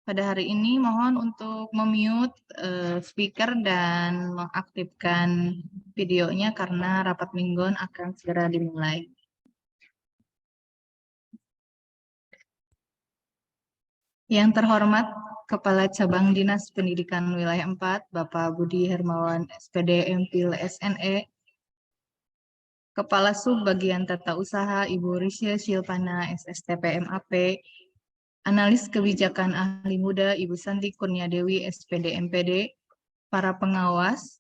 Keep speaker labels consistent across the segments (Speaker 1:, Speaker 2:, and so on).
Speaker 1: Pada hari ini mohon untuk memute speaker dan mengaktifkan videonya karena rapat mingguan akan segera dimulai. Yang terhormat Kepala Cabang Dinas Pendidikan Wilayah 4, Bapak Budi Hermawan SPD MPhil SNE, Kepala Sub Bagian Tata Usaha Ibu Risya Silpana SSTP MAP, Analis Kebijakan Ahli Muda Ibu Santi Kurniadewi SPD MPD, para pengawas,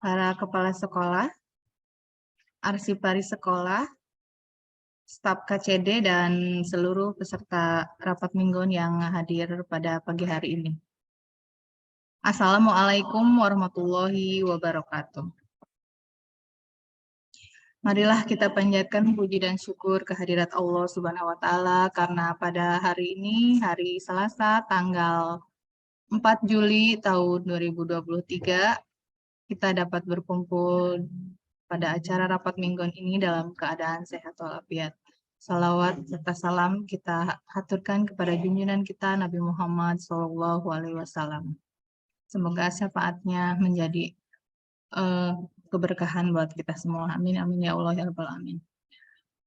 Speaker 1: para kepala sekolah, arsipari sekolah, staf KCD, dan seluruh peserta rapat mingguan yang hadir pada pagi hari ini. Assalamualaikum warahmatullahi wabarakatuh. Marilah kita panjatkan puji dan syukur kehadirat Allah Subhanahu wa Ta'ala karena pada hari ini, hari Selasa, tanggal 4 Juli tahun 2023, kita dapat berkumpul pada acara rapat mingguan ini dalam keadaan sehat walafiat. Salawat serta salam kita haturkan kepada junjungan kita Nabi Muhammad SAW. Semoga syafaatnya menjadi keberkahan buat kita semua. Amin, amin ya Allah ya Rabbal Alamin.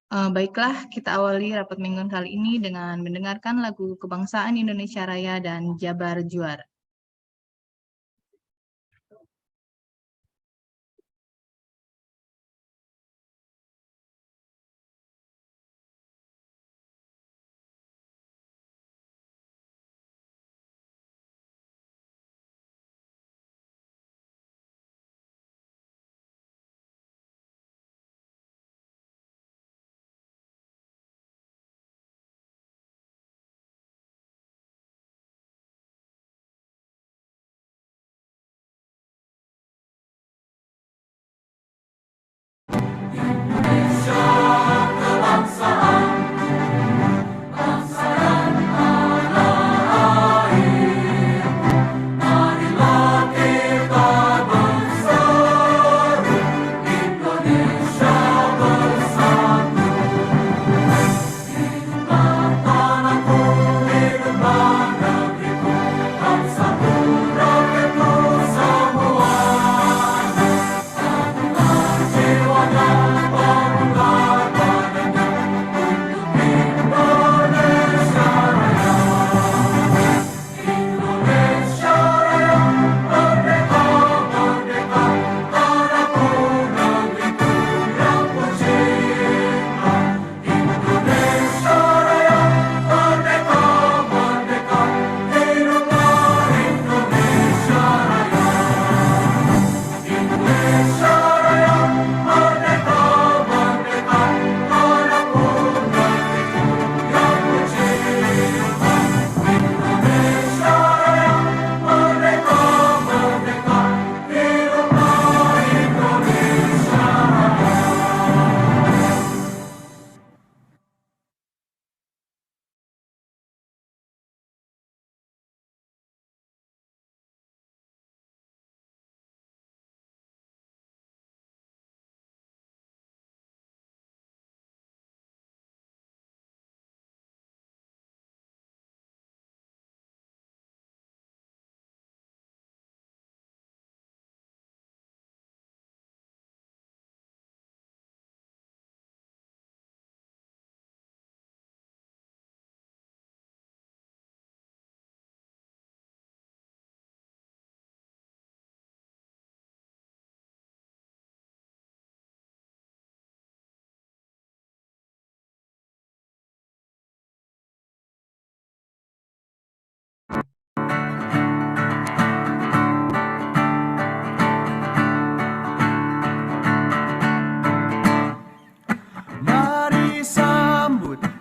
Speaker 1: Baiklah, kita awali rapat mingguan kali ini dengan mendengarkan lagu Kebangsaan Indonesia Raya dan Jabar Juara.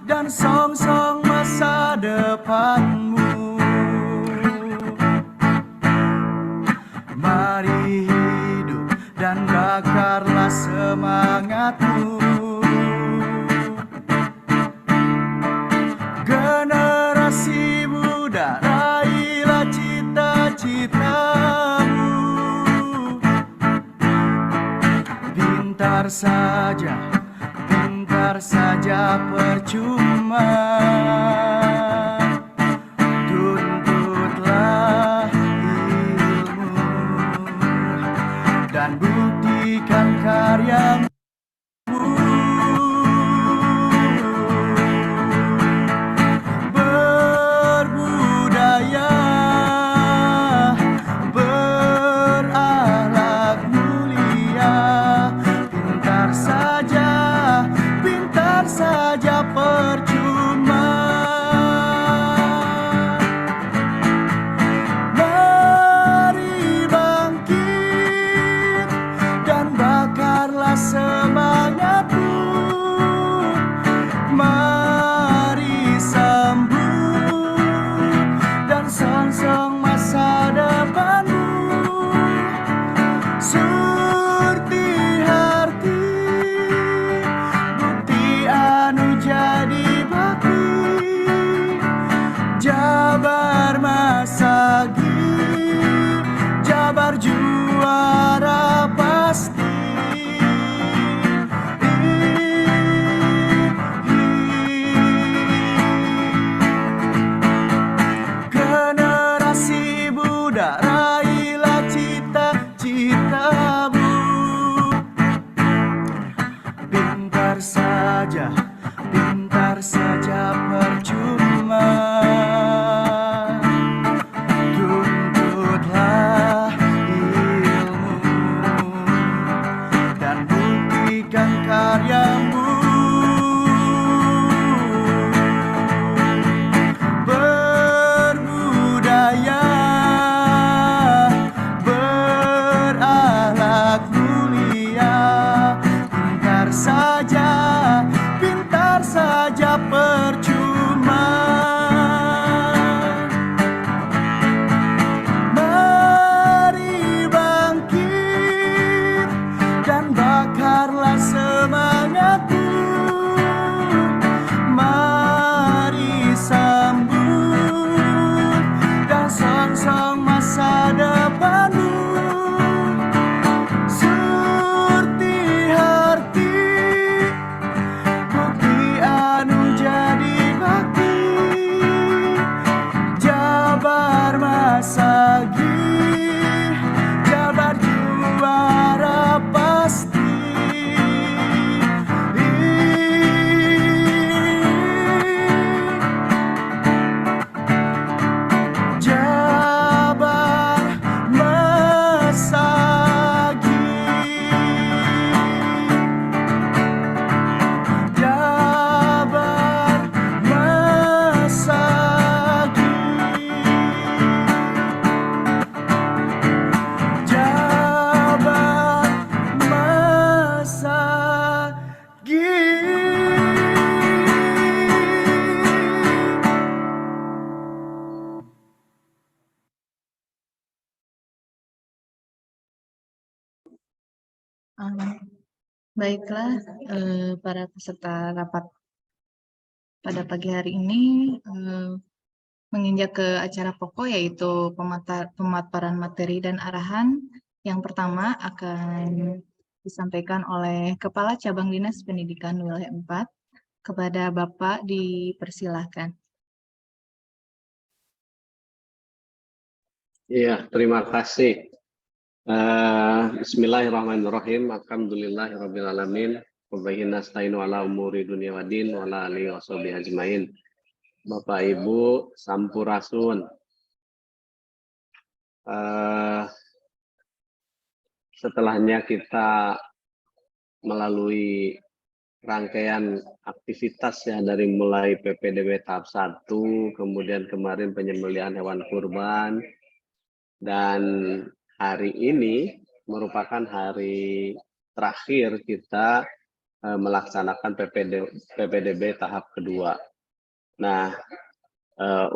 Speaker 2: Dan song-song masa depanmu, mari hidup dan bakarlah semangatmu. Generasi muda, raihlah cita-citamu. Pintar saja percuma
Speaker 1: Baiklah, para peserta rapat pada pagi hari ini menginjak ke acara pokok yaitu pemaparan materi dan arahan. Yang pertama akan disampaikan oleh Kepala Cabang Dinas Pendidikan Wilayah 4. Kepada Bapak dipersilahkan.
Speaker 3: Iya, terima kasih. Bismillahirrahmanirrahim. Alhamdulillahirrabbilalamin. Wabihi nasta'inu ala umuri dunia wa din wa ala alihi wa sahbihi ajmain. Bapak Ibu Sampurasun. Setelahnya kita melalui rangkaian aktivitas ya dari mulai PPDB tahap 1, kemudian kemarin penyembelihan hewan kurban, dan hari ini merupakan hari terakhir kita melaksanakan PPDB tahap kedua. Nah,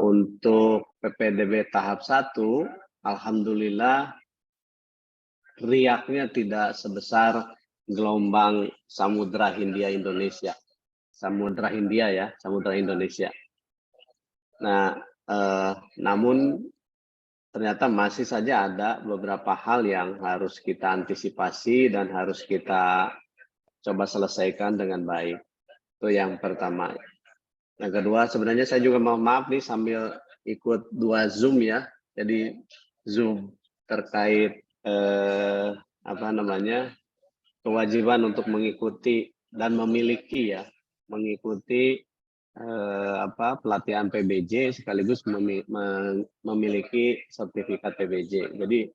Speaker 3: untuk PPDB tahap 1, alhamdulillah riaknya tidak sebesar gelombang Samudra Hindia Indonesia. Samudra Hindia ya, Samudra Indonesia. Nah, namun ternyata masih saja ada beberapa hal yang harus kita antisipasi dan harus kita coba selesaikan dengan baik. Itu yang pertama. Yang kedua, sebenarnya saya juga mohon maaf nih sambil ikut 2 Zoom ya. Jadi Zoom terkait kewajiban untuk mengikuti dan memiliki ya, mengikuti pelatihan PBJ sekaligus memiliki sertifikat PBJ. Jadi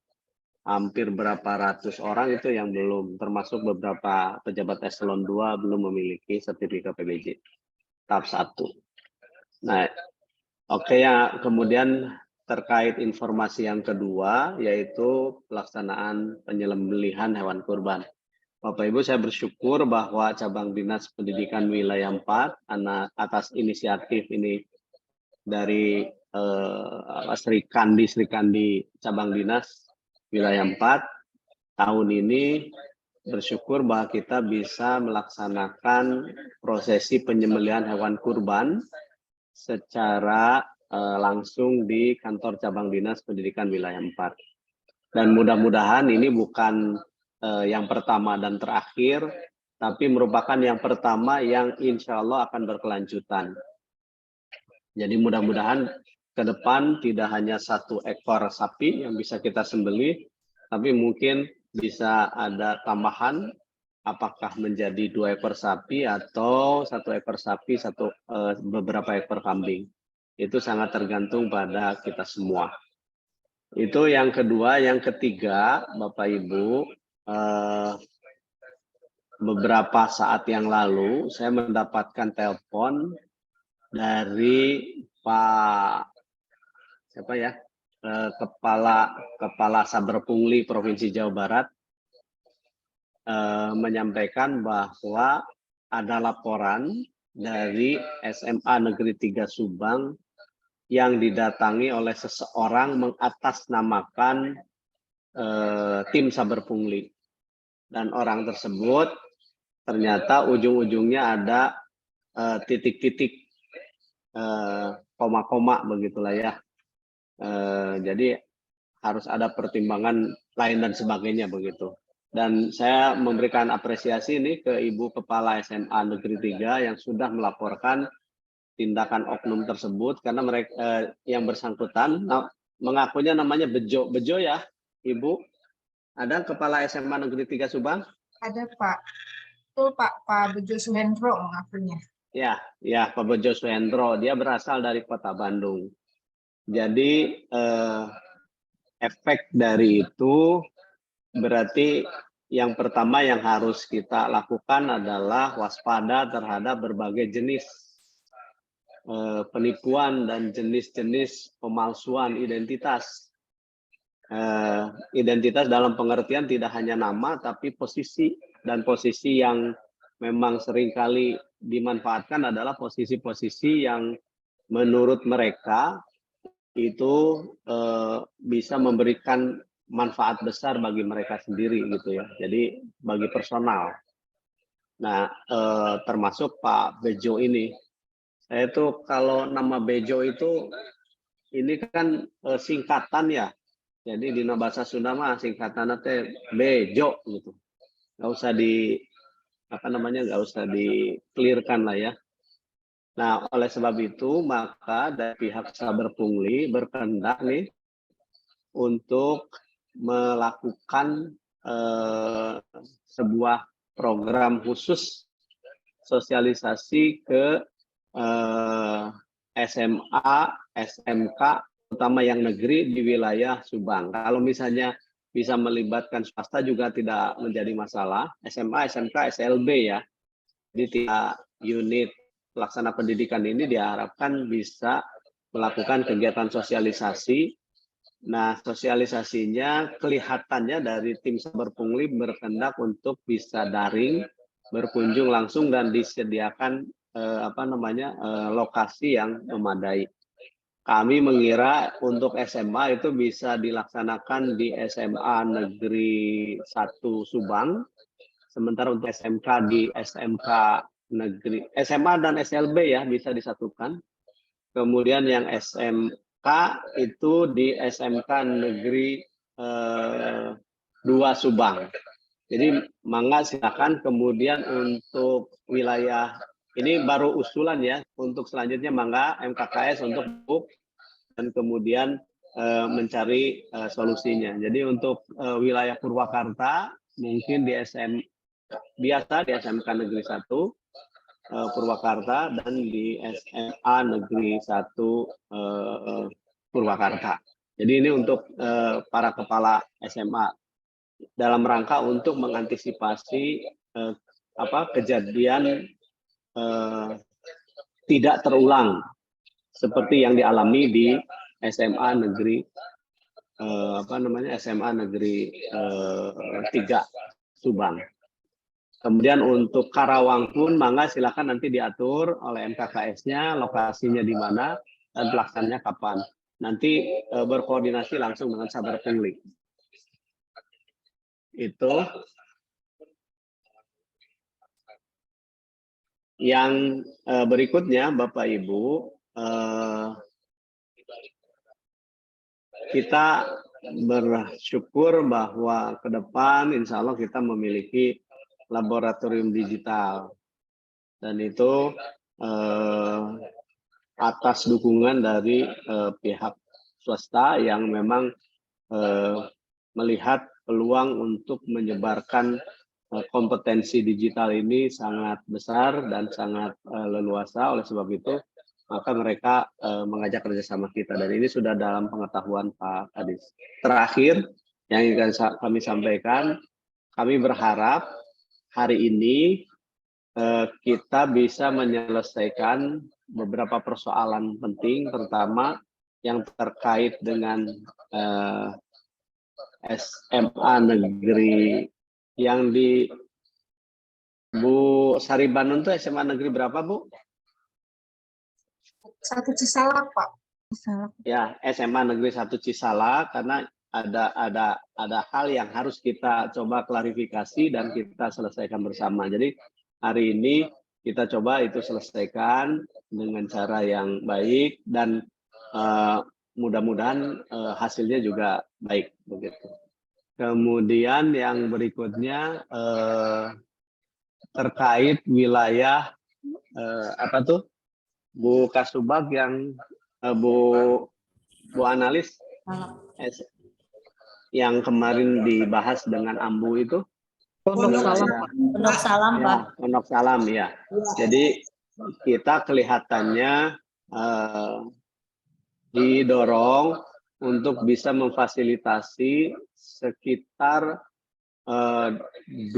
Speaker 3: hampir berapa ratus orang itu yang belum, termasuk beberapa pejabat eselon 2 belum memiliki sertifikat PBJ tahap 1. Nah, oke ya, kemudian terkait informasi yang kedua yaitu pelaksanaan penyembelihan hewan kurban. Bapak Ibu, saya bersyukur bahwa Cabang Dinas Pendidikan Wilayah 4 atas inisiatif ini dari Srikandi Cabang Dinas Wilayah 4 tahun ini, bersyukur bahwa kita bisa melaksanakan prosesi penyembelihan hewan kurban secara langsung di kantor Cabang Dinas Pendidikan Wilayah 4. Dan mudah-mudahan ini bukan yang pertama dan terakhir, tapi merupakan yang pertama yang insya Allah akan berkelanjutan. Jadi mudah-mudahan ke depan tidak hanya 1 ekor sapi yang bisa kita sembelih, tapi mungkin bisa ada tambahan, apakah menjadi 2 ekor sapi atau 1 ekor sapi, beberapa ekor kambing. Itu sangat tergantung pada kita semua. Itu yang kedua. Yang ketiga, Bapak Ibu, beberapa saat yang lalu saya mendapatkan telepon dari Pak Kepala Saber Pungli Provinsi Jawa Barat, menyampaikan bahwa ada laporan dari SMA Negeri 3 Subang yang didatangi oleh seseorang mengatasnamakan tim Saber Pungli, dan orang tersebut ternyata ujung-ujungnya ada titik-titik, koma-koma begitulah ya. Jadi harus ada pertimbangan lain dan sebagainya begitu. Dan saya memberikan apresiasi ini ke Ibu Kepala SMA Negeri 3 yang sudah melaporkan tindakan oknum tersebut, karena mereka yang bersangkutan mengakunya namanya Bejo ya, Ibu. Ada Kepala SMA Negeri 3 Subang?
Speaker 4: Ada Pak. Itu Pak Bejo Suhendro mengakunya.
Speaker 3: Ya, Pak Bejo Suhendro. Dia berasal dari Kota Bandung. Jadi efek dari itu berarti yang pertama yang harus kita lakukan adalah waspada terhadap berbagai jenis penipuan dan jenis-jenis pemalsuan identitas. Identitas dalam pengertian tidak hanya nama, tapi posisi, dan posisi yang memang seringkali dimanfaatkan adalah posisi-posisi yang menurut mereka itu bisa memberikan manfaat besar bagi mereka sendiri gitu ya. Jadi bagi personal. Nah, termasuk Pak Bejo ini. Saya tuh kalau nama Bejo itu ini kan singkatan ya. Jadi di bahasa Sunda mah singkatannya teh Bejo gitu. Nggak usah nggak usah di-clearkan lah ya. Nah, oleh sebab itu maka dari pihak Saber Pungli berkehendak nih untuk melakukan sebuah program khusus sosialisasi ke SMA, SMK, terutama yang negeri di wilayah Subang. Kalau misalnya bisa melibatkan swasta juga tidak menjadi masalah. SMA, SMK, SLB ya. Jadi tiap unit pelaksana pendidikan ini diharapkan bisa melakukan kegiatan sosialisasi. Nah, sosialisasinya kelihatannya dari tim Saber Pungli berkehendak untuk bisa daring, berkunjung langsung dan disediakan lokasi yang memadai. Kami mengira untuk SMA itu bisa dilaksanakan di SMA Negeri 1 Subang, sementara untuk SMK di SMK Negeri, SMA dan SLB ya bisa disatukan. Kemudian yang SMK itu di SMK Negeri 2 Subang. Jadi mangga silakan. Kemudian untuk wilayah ini baru usulan ya. Untuk selanjutnya mangga MKKS untuk book dan kemudian mencari solusinya. Jadi untuk wilayah Purwakarta mungkin di biasa di SMK Negeri 1 Purwakarta dan di SMA Negeri 1 Purwakarta. Jadi ini untuk para kepala SMA dalam rangka untuk mengantisipasi kejadian tidak terulang seperti yang dialami di SMA Negeri SMA Negeri 3 Subang. Kemudian untuk Karawang pun mangga silakan nanti diatur oleh MKKS-nya lokasinya di mana dan pelaksananya kapan. Nanti berkoordinasi langsung dengan Saber Pungli. Itu yang berikutnya Bapak Ibu, kita bersyukur bahwa ke depan insya Allah kita memiliki laboratorium digital dan itu atas dukungan dari pihak swasta yang memang melihat peluang untuk menyebarkan kompetensi digital ini sangat besar dan sangat leluasa. Oleh sebab itu maka mereka mengajak kerjasama kita dan ini sudah dalam pengetahuan Pak Kadis. Terakhir yang ingin kami sampaikan, kami berharap hari ini kita bisa menyelesaikan beberapa persoalan penting, terutama yang terkait dengan SMA negeri yang di Bu Sari Bandung itu SMA negeri berapa Bu?
Speaker 4: 1 Cisalak Pak.
Speaker 3: Ya SMA negeri 1 Cisalak karena ada hal yang harus kita coba klarifikasi dan kita selesaikan bersama. Jadi hari ini kita coba itu selesaikan dengan cara yang baik dan mudah-mudahan hasilnya juga baik begitu. Kemudian yang berikutnya terkait wilayah Bu Kasubag yang Bu analis yang kemarin dibahas dengan Ambu itu
Speaker 5: Pondok Salam, Pak. Pondok Salam, Pak.
Speaker 3: Pondok Salam ya. Jadi kita kelihatannya didorong untuk bisa memfasilitasi sekitar 248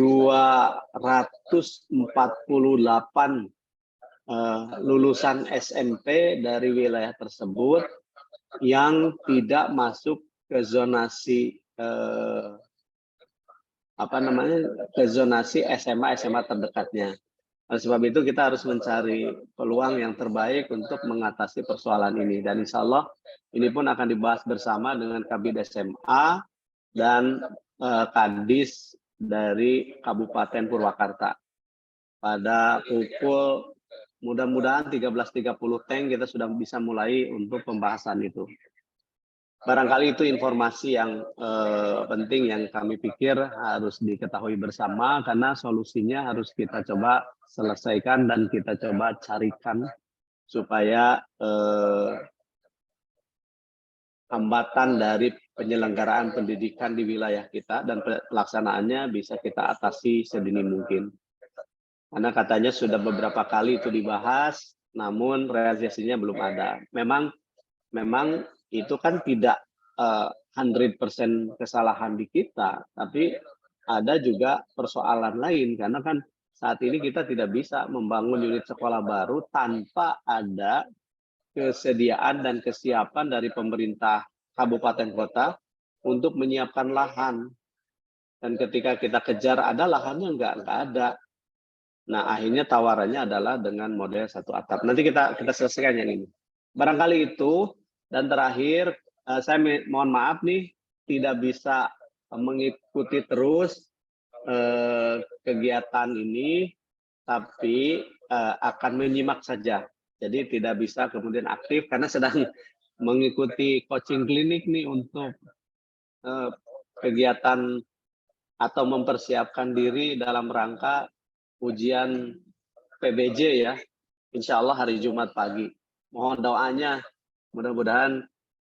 Speaker 3: lulusan SMP dari wilayah tersebut yang tidak masuk ke zonasi ke zonasi SMA terdekatnya. Oleh sebab itu kita harus mencari peluang yang terbaik untuk mengatasi persoalan ini dan insya Allah ini pun akan dibahas bersama dengan Kabid SMA dan Kadis dari Kabupaten Purwakarta. Pada pukul mudah-mudahan 13.30 kita sudah bisa mulai untuk pembahasan itu. Barangkali itu informasi yang penting yang kami pikir harus diketahui bersama, karena solusinya harus kita coba selesaikan dan kita coba carikan supaya hambatan dari penyelenggaraan pendidikan di wilayah kita dan pelaksanaannya bisa kita atasi sedini mungkin. Karena katanya sudah beberapa kali itu dibahas, namun realisasinya belum ada. Memang itu kan tidak 100% kesalahan di kita, tapi ada juga persoalan lain, karena kan saat ini kita tidak bisa membangun unit sekolah baru tanpa ada kesediaan dan kesiapan dari pemerintah kabupaten kota untuk menyiapkan lahan. Dan ketika kita kejar ada lahannya nggak ada. Nah, akhirnya tawarannya adalah dengan model satu atap. Nanti kita selesaikan yang ini. Barangkali itu. Dan terakhir, saya mohon maaf nih, tidak bisa mengikuti terus kegiatan ini, tapi akan menyimak saja. Jadi tidak bisa kemudian aktif karena sedang mengikuti coaching klinik nih untuk kegiatan atau mempersiapkan diri dalam rangka ujian PBJ ya, insya Allah hari Jumat pagi. Mohon doanya, mudah-mudahan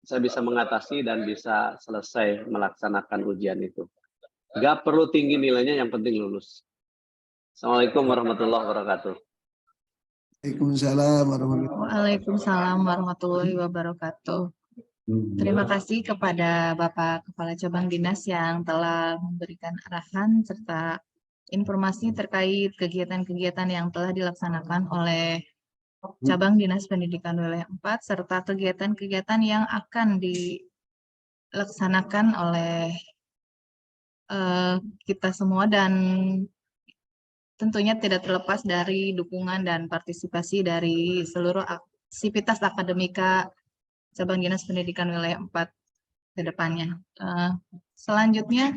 Speaker 3: saya bisa mengatasi dan bisa selesai melaksanakan ujian itu. Gak perlu tinggi nilainya, yang penting lulus. Assalamualaikum warahmatullahi wabarakatuh.
Speaker 6: Waalaikumsalam warahmatullahi wabarakatuh.
Speaker 1: Waalaikumsalam warahmatullahi wabarakatuh. Terima kasih kepada Bapak Kepala Cabang Dinas yang telah memberikan arahan serta informasi terkait kegiatan-kegiatan yang telah dilaksanakan oleh Cabang Dinas Pendidikan Wilayah 4 serta kegiatan-kegiatan yang akan dilaksanakan oleh kita semua, dan tentunya tidak terlepas dari dukungan dan partisipasi dari seluruh aktivitas akademika Cabang Dinas Pendidikan Wilayah 4 ke depannya. Selanjutnya,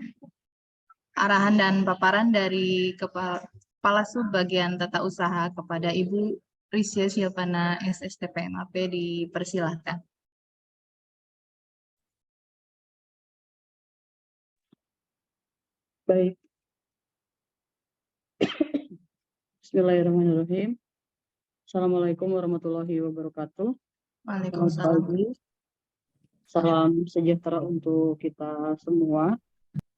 Speaker 1: arahan dan paparan dari Kepala Subbagian Tata Usaha kepada Ibu Risya Silvana SSTPMAP dipersilahkan.
Speaker 7: Baik. Bismillahirrahmanirrahim. Assalamualaikum warahmatullahi wabarakatuh. Selamat
Speaker 1: Waalaikumsalam.
Speaker 7: pagi. Salam sejahtera untuk kita semua.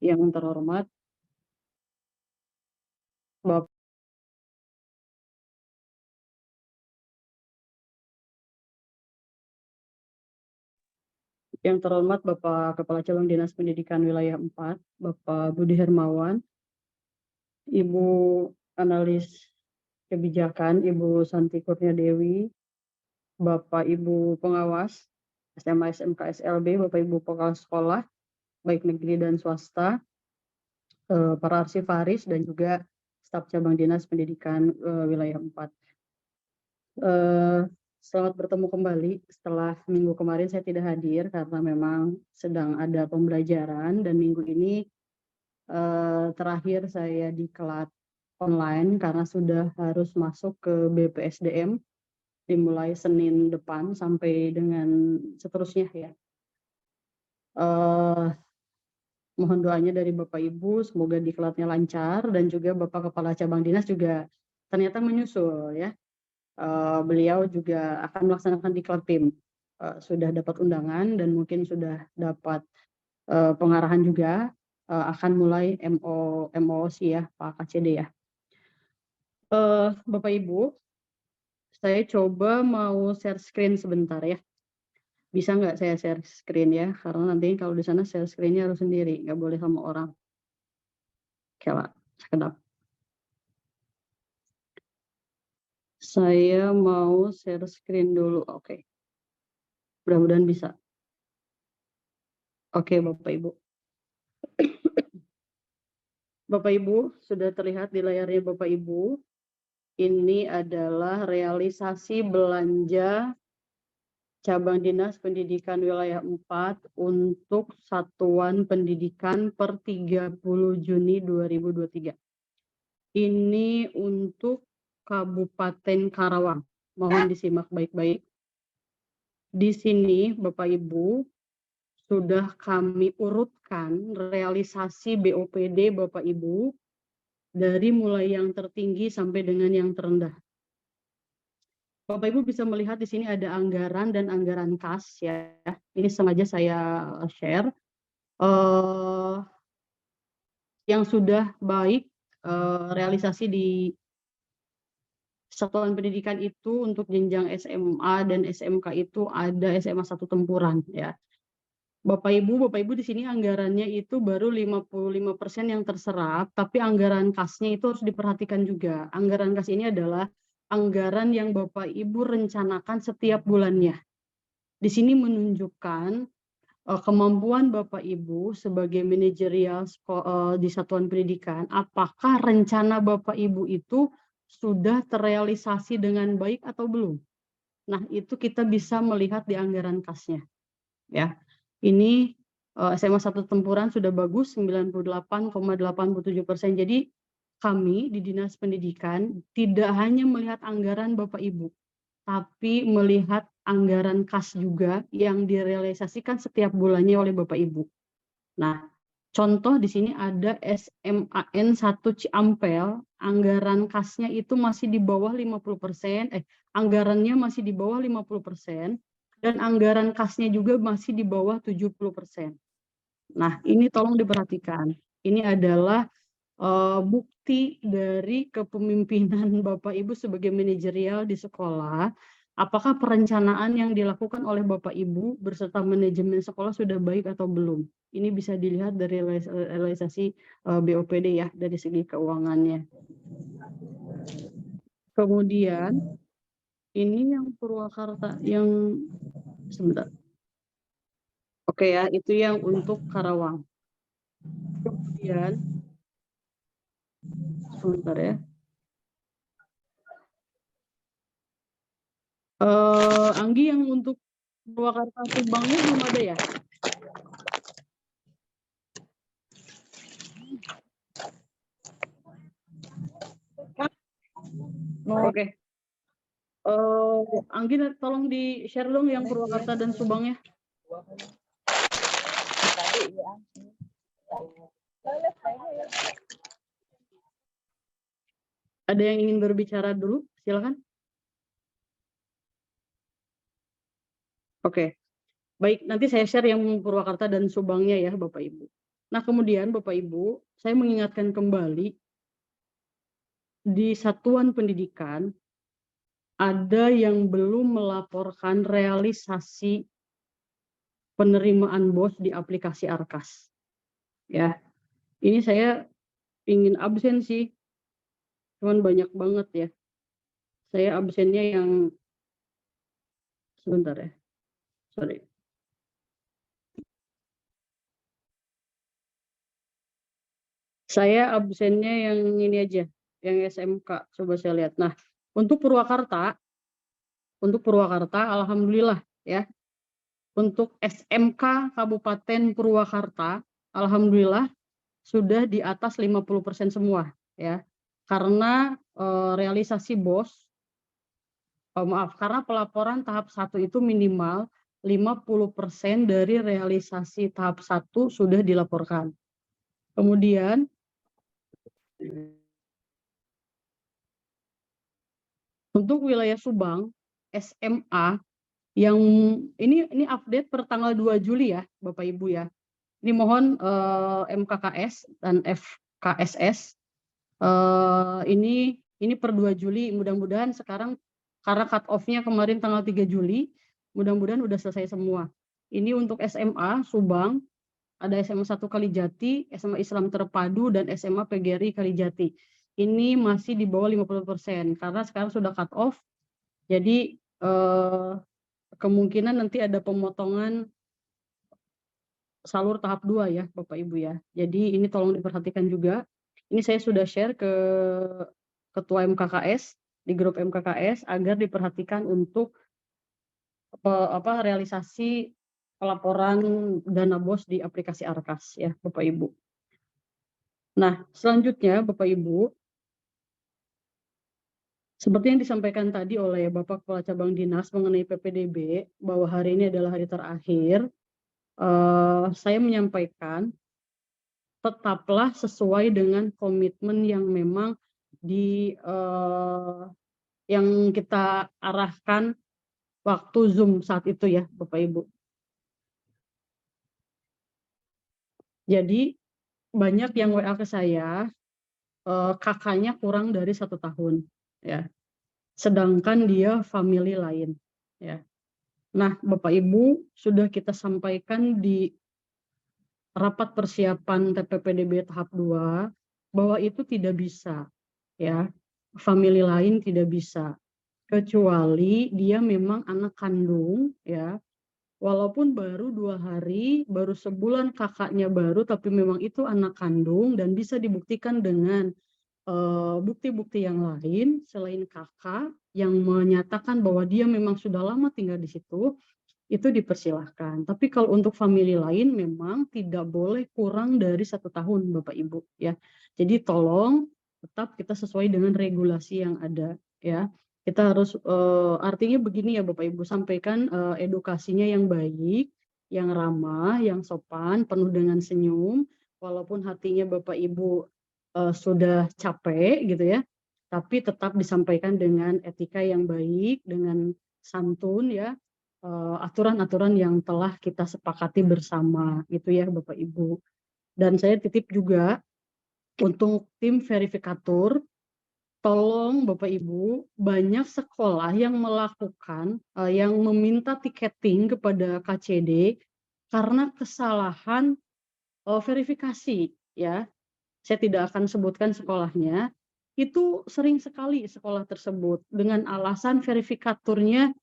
Speaker 7: Yang terhormat Bapak Bapak Kepala Cabang Dinas Pendidikan Wilayah 4, Bapak Budi Hermawan, Ibu Analis Kebijakan, Ibu Santi Kurnia Dewi, Bapak Ibu Pengawas SMA SMK SLB, Bapak Ibu Kepala Sekolah, baik negeri dan swasta, para arsivaris dan juga staf Cabang Dinas Pendidikan Wilayah 4. Selamat bertemu kembali. Setelah minggu kemarin saya tidak hadir karena memang sedang ada pembelajaran, dan minggu ini terakhir saya diklat online karena sudah harus masuk ke BPSDM dimulai Senin depan sampai dengan seterusnya ya. Mohon doanya dari Bapak Ibu, semoga diklatnya lancar, dan juga Bapak Kepala Cabang Dinas juga ternyata menyusul ya. Beliau juga akan melaksanakan diklat PIM. Sudah dapat undangan dan mungkin sudah dapat pengarahan juga, akan mulai MOC ya, Pak KCD ya. Bapak Ibu, saya coba mau share screen sebentar ya. Bisa nggak saya share screen ya? Karena nanti kalau di sana share screen-nya harus sendiri, nggak boleh sama orang. Oke lah, sekedap. Saya mau share screen dulu, oke. Mudah-mudahan bisa. Oke, Bapak Ibu. Bapak Ibu, sudah terlihat di layarnya Bapak Ibu. Ini adalah realisasi belanja cabang dinas pendidikan wilayah 4 untuk satuan pendidikan per 30 Juni 2023. Ini untuk Kabupaten Karawang. Mohon disimak baik-baik. Di sini Bapak Ibu sudah kami urutkan realisasi BOPD Bapak Ibu dari mulai yang tertinggi sampai dengan yang terendah. Bapak Ibu bisa melihat di sini ada anggaran dan anggaran kas ya. Ini sengaja saya share. Yang sudah baik realisasi di satuan pendidikan itu untuk jenjang SMA dan SMK itu ada SMA 1 Tempuran ya. Bapak Ibu di sini anggarannya itu baru 55% yang terserap, tapi anggaran kasnya itu harus diperhatikan juga. Anggaran kas ini adalah anggaran yang Bapak Ibu rencanakan setiap bulannya. Di sini menunjukkan kemampuan Bapak Ibu sebagai manajerial di satuan pendidikan, apakah rencana Bapak Ibu itu sudah terrealisasi dengan baik atau belum. Nah, itu kita bisa melihat di anggaran kasnya. Ya. Ini SMA 1 Tempuran sudah bagus 98,87%. Jadi kami di Dinas Pendidikan tidak hanya melihat anggaran Bapak Ibu, tapi melihat anggaran kas juga yang direalisasikan setiap bulannya oleh Bapak Ibu. Nah, contoh di sini ada SMAN 1 Ciampel, anggaran kasnya itu masih di bawah 50%, anggarannya masih di bawah 50%, dan anggaran kasnya juga masih di bawah 70%. Nah, ini tolong diperhatikan. Ini adalah bukti dari kepemimpinan Bapak Ibu sebagai manajerial di sekolah. Apakah perencanaan yang dilakukan oleh Bapak Ibu beserta manajemen sekolah sudah baik atau belum? Ini bisa dilihat dari realisasi BOPD ya, dari segi keuangannya. Kemudian, ini yang Purwakarta, yang sebentar. Oke ya, itu yang untuk Karawang. Kemudian, sebentar ya. Anggi yang untuk Purwakarta Subangnya belum ada ya? Oke. Anggi tolong di share dong yang Purwakarta dan Subangnya. Ada yang ingin berbicara dulu? Silakan. Oke, baik, nanti saya share yang Purwakarta dan Subangnya ya Bapak Ibu. Nah kemudian Bapak Ibu, saya mengingatkan kembali, di satuan pendidikan, ada yang belum melaporkan realisasi penerimaan BOS di aplikasi Arkas. Ya, ini saya ingin absen sih, cuman banyak banget ya. Saya absennya yang, sebentar ya. Sorry. Saya absennya yang ini aja, yang SMK. Coba saya lihat. Nah, untuk Purwakarta, alhamdulillah ya. Untuk SMK Kabupaten Purwakarta, alhamdulillah sudah di atas 50% semua ya. Karena realisasi BOS, karena pelaporan tahap 1 itu minimal 50% dari realisasi tahap 1 sudah dilaporkan. Kemudian untuk wilayah Subang, SMA yang ini update per tanggal 2 Juli ya, Bapak Ibu ya. Ini mohon MKKS dan FKSS ini per 2 Juli, mudah-mudahan sekarang karena cut off-nya kemarin tanggal 3 Juli, mudah-mudahan udah selesai semua. Ini untuk SMA Subang, ada SMA 1 Kalijati, SMA Islam Terpadu, dan SMA PGRI Kalijati. Ini masih di bawah 50% karena sekarang sudah cut off. Jadi kemungkinan nanti ada pemotongan salur tahap 2 ya Bapak Ibu ya. Jadi ini tolong diperhatikan juga. Ini saya sudah share ke Ketua MKKS, di grup MKKS, agar diperhatikan untuk realisasi pelaporan dana BOS di aplikasi Arkas ya Bapak Ibu. Nah, selanjutnya Bapak Ibu, seperti yang disampaikan tadi oleh Bapak Kepala Cabang Dinas mengenai PPDB, bahwa hari ini adalah hari terakhir, saya menyampaikan tetaplah sesuai dengan komitmen yang memang yang kita arahkan waktu Zoom saat itu ya Bapak Ibu. Jadi banyak yang WA ke saya, kakaknya kurang dari 1 tahun ya, sedangkan dia family lain ya. Nah Bapak Ibu, sudah kita sampaikan di rapat persiapan TPPDB tahap 2 bahwa itu tidak bisa ya, family lain tidak bisa, kecuali dia memang anak kandung ya, walaupun baru 2 hari, baru sebulan kakaknya baru, tapi memang itu anak kandung dan bisa dibuktikan dengan bukti-bukti yang lain selain kakak yang menyatakan bahwa dia memang sudah lama tinggal di situ, itu dipersilahkan. Tapi kalau untuk famili lain memang tidak boleh kurang dari 1 tahun Bapak Ibu ya. Jadi tolong tetap kita sesuai dengan regulasi yang ada ya. Kita harus artinya begini ya Bapak Ibu, sampaikan edukasinya yang baik, yang ramah, yang sopan, penuh dengan senyum, walaupun hatinya Bapak Ibu sudah capek gitu ya, tapi tetap disampaikan dengan etika yang baik, dengan santun ya, aturan-aturan yang telah kita sepakati bersama gitu ya Bapak Ibu. Dan saya titip juga untuk tim verifikator, tolong Bapak Ibu, banyak sekolah yang melakukan, yang meminta tiketing kepada KCD karena kesalahan verifikasi ya. Saya tidak akan sebutkan sekolahnya, itu sering sekali sekolah tersebut dengan alasan verifikatornya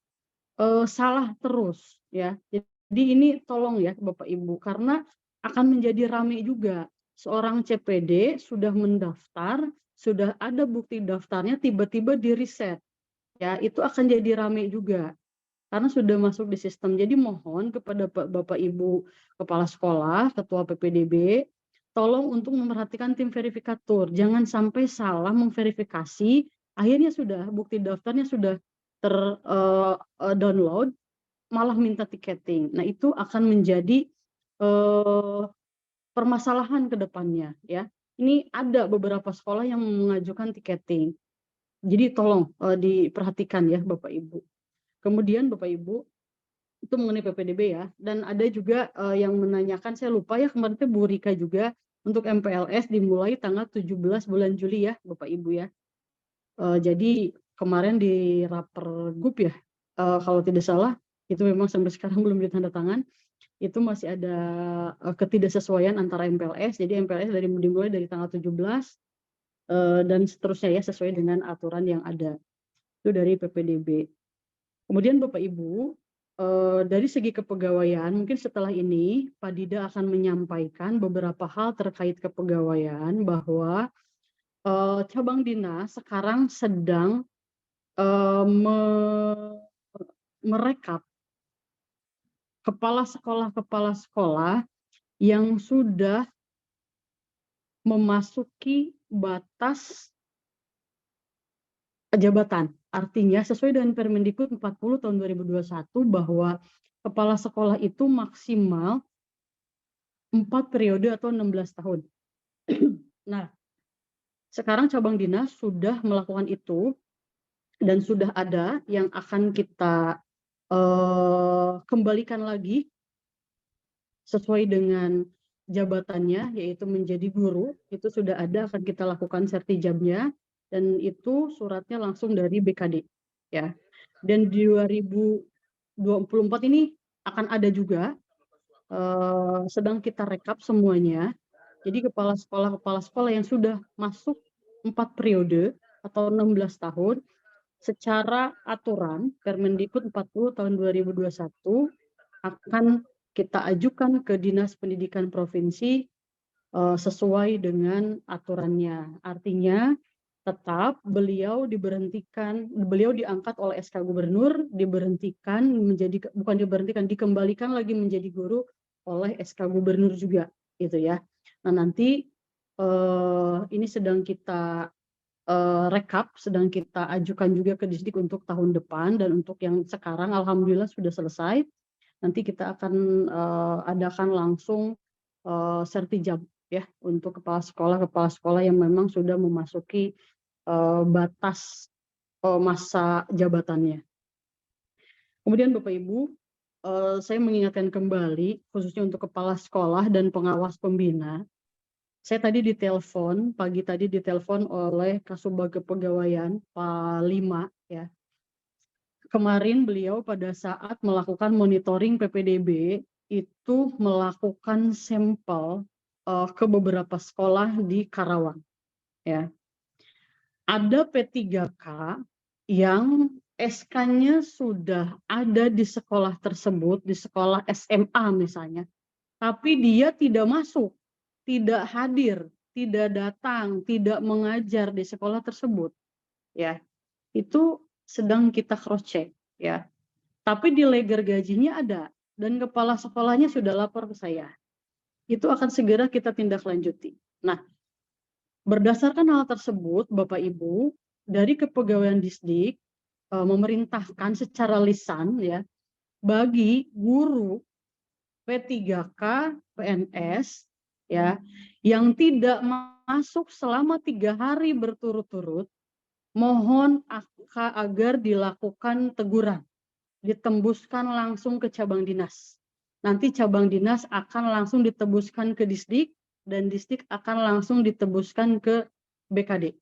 Speaker 7: salah terus ya. Jadi ini tolong ya Bapak Ibu, karena akan menjadi rame juga. Seorang CPD sudah mendaftar, sudah ada bukti daftarnya, tiba-tiba di-reset ya, itu akan jadi rame juga karena sudah masuk di sistem. Jadi mohon kepada Bapak Ibu kepala sekolah, ketua PPDB, tolong untuk memperhatikan tim verifikator, jangan sampai salah memverifikasi, akhirnya sudah bukti daftarnya sudah download, malah minta tiketing. Nah itu akan menjadi permasalahan ke depannya ya. Ini ada beberapa sekolah yang mengajukan tiketing. Jadi tolong diperhatikan ya Bapak Ibu. Kemudian Bapak Ibu, itu mengenai PPDB ya, dan ada juga yang menanyakan, saya lupa ya kemarin itu Bu Rika juga, untuk MPLS dimulai tanggal 17 bulan Juli ya Bapak Ibu ya. Jadi kemarin di Rapergub ya, kalau tidak salah, itu memang sampai sekarang belum ditandatangan, itu masih ada ketidaksesuaian antara MPLS, jadi MPLS dimulai dari tanggal 17 dan seterusnya ya, sesuai dengan aturan yang ada. Itu dari PPDB. Kemudian Bapak Ibu, dari segi kepegawaian, mungkin setelah ini Pak Dida akan menyampaikan beberapa hal terkait kepegawaian, bahwa cabang dinas sekarang sedang merekap kepala sekolah yang sudah memasuki batas jabatan. Artinya sesuai dengan Permendikbud 40 tahun 2021 bahwa kepala sekolah itu maksimal 4 periode atau 16 tahun. Nah, sekarang cabang dinas sudah melakukan itu dan sudah ada yang akan kita kembalikan lagi sesuai dengan jabatannya, yaitu menjadi guru. Itu sudah ada, akan kita lakukan sertijabnya, dan itu suratnya langsung dari BKD ya. Dan di 2024 ini akan ada juga, sedang kita rekap semuanya. Jadi kepala sekolah yang sudah masuk 4 periode atau 16 tahun, secara aturan Permendikbud 40 tahun 2021 akan kita ajukan ke Dinas Pendidikan Provinsi sesuai dengan aturannya. Artinya tetap beliau diangkat oleh SK Gubernur, dikembalikan lagi menjadi guru oleh SK Gubernur juga, gitu ya. Nah, nanti ini sedang kita rekap, sedang kita ajukan juga ke Disdik untuk tahun depan, dan untuk yang sekarang alhamdulillah sudah selesai. Nanti kita akan adakan langsung sertijab ya untuk kepala sekolah yang memang sudah memasuki batas masa jabatannya. Kemudian Bapak Ibu, saya mengingatkan kembali khususnya untuk kepala sekolah dan pengawas pembina. Saya pagi tadi ditelepon oleh Kasubag Kepegawaian Pak Lima ya. Kemarin beliau pada saat melakukan monitoring PPDB itu melakukan sampel ke beberapa sekolah di Karawang. Ya. Ada P3K yang SK-nya sudah ada di sekolah tersebut, di sekolah SMA misalnya, tapi dia tidak masuk, tidak hadir, tidak datang, tidak mengajar di sekolah tersebut. Ya, itu sedang kita cross check ya. Tapi di leger gajinya ada dan kepala sekolahnya sudah lapor ke saya. Itu akan segera kita tindak lanjuti. Nah, berdasarkan hal tersebut Bapak Ibu, dari Kepegawaian Disdik memerintahkan secara lisan ya bagi guru P3K PNS ya yang tidak masuk selama 3 hari berturut-turut, mohon agar dilakukan teguran, ditembuskan langsung ke cabang dinas. Nanti cabang dinas akan langsung ditembuskan ke Disdik dan Disdik akan langsung ditembuskan ke BKD.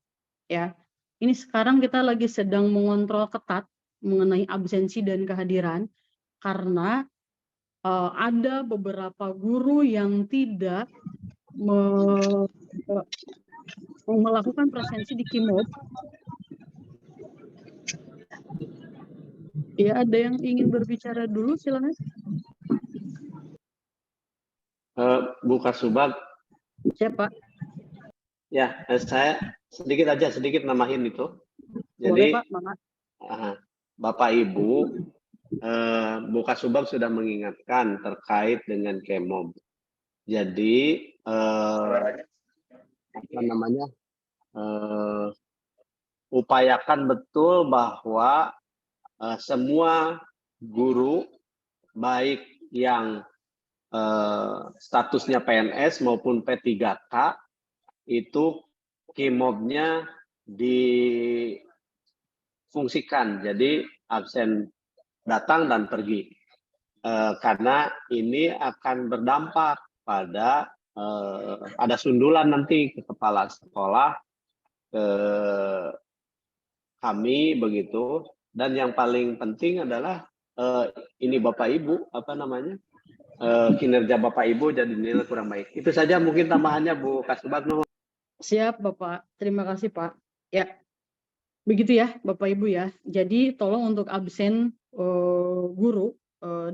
Speaker 7: Ya, ini sekarang kita lagi sedang mengontrol ketat mengenai absensi dan kehadiran karena ada beberapa guru yang tidak melakukan presensi di Kimob. Ya, ada yang ingin berbicara dulu, silakan.
Speaker 3: Bu Kasubag.
Speaker 7: Siapa?
Speaker 3: Ya, saya sedikit namahin itu.
Speaker 7: Boleh,
Speaker 3: Jadi,
Speaker 7: Pak, Mama.
Speaker 3: Bapak Ibu, Bu Kasubag sudah mengingatkan terkait dengan Kemob. Jadi, upayakan betul bahwa semua guru baik yang statusnya PNS maupun P3K itu Kimob-nya difungsikan, jadi absen datang dan pergi, karena ini akan berdampak pada ada sundulan nanti ke kepala sekolah, ke kami begitu. Dan yang paling penting adalah ini Bapak Ibu kinerja Bapak Ibu jadi nilai kurang baik. Itu saja mungkin tambahannya Bu Kasubag.
Speaker 7: Siap Bapak, terima kasih Pak. Ya, begitu ya Bapak Ibu ya. Jadi tolong untuk absen guru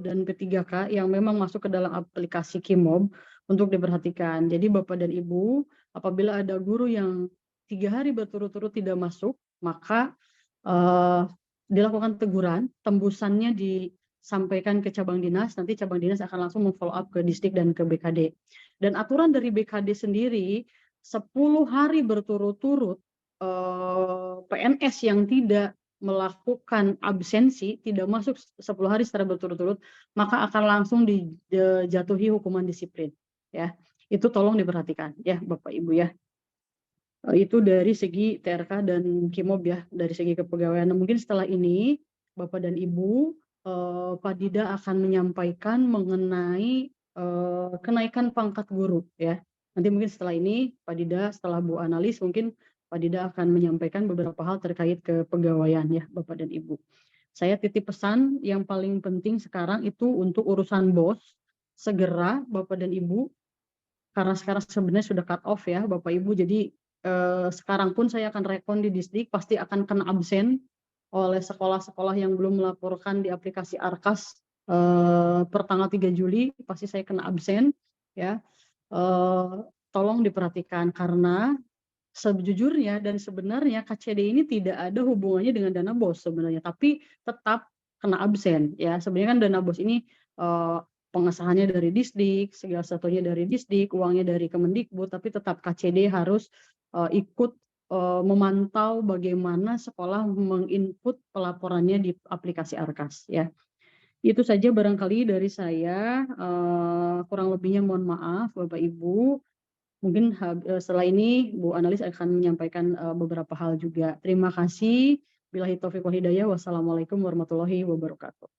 Speaker 7: dan P3K yang memang masuk ke dalam aplikasi Kimob untuk diperhatikan. Jadi Bapak dan Ibu, apabila ada guru yang 3 hari berturut-turut tidak masuk, maka dilakukan teguran, tembusannya disampaikan ke cabang dinas, nanti cabang dinas akan langsung memfollow up ke Disdik dan ke BKD. Dan aturan dari BKD sendiri, 10 hari berturut-turut PNS yang tidak melakukan absensi, tidak masuk 10 hari secara berturut-turut, maka akan langsung dijatuhi hukuman disiplin. Ya, itu tolong diperhatikan ya Bapak Ibu ya. Itu dari segi TRK dan Kimob ya, dari segi kepegawaian. Nah, mungkin setelah ini Bapak dan Ibu, Pak Dida akan menyampaikan mengenai kenaikan pangkat guru ya. Nanti mungkin setelah ini Pak Dida, setelah Bu analis, mungkin Pak Dida akan menyampaikan beberapa hal terkait kepegawaian ya Bapak dan Ibu. Saya titip pesan yang paling penting sekarang itu untuk urusan BOS, segera Bapak dan Ibu, karena sekarang sebenarnya sudah cut off ya Bapak Ibu, jadi sekarang pun saya akan rekon di Disdik, pasti akan kena absen oleh sekolah-sekolah yang belum melaporkan di aplikasi Arkas per tanggal 3 Juli, pasti saya kena absen ya. Tolong diperhatikan karena sejujurnya dan sebenarnya KCD ini tidak ada hubungannya dengan dana BOS sebenarnya, tapi tetap kena absen ya. Sebenarnya kan dana BOS ini pengesahannya dari Disdik, segala satunya dari Disdik, uangnya dari Kemendikbud, tapi tetap KCD harus ikut memantau bagaimana sekolah menginput pelaporannya di aplikasi Arkas ya. Itu saja barangkali dari saya, kurang lebihnya mohon maaf Bapak Ibu. Mungkin setelah ini Bu Analis akan menyampaikan beberapa hal juga. Terima kasih. Billahi taufiq wal hidayah. Wassalamualaikum warahmatullahi wabarakatuh.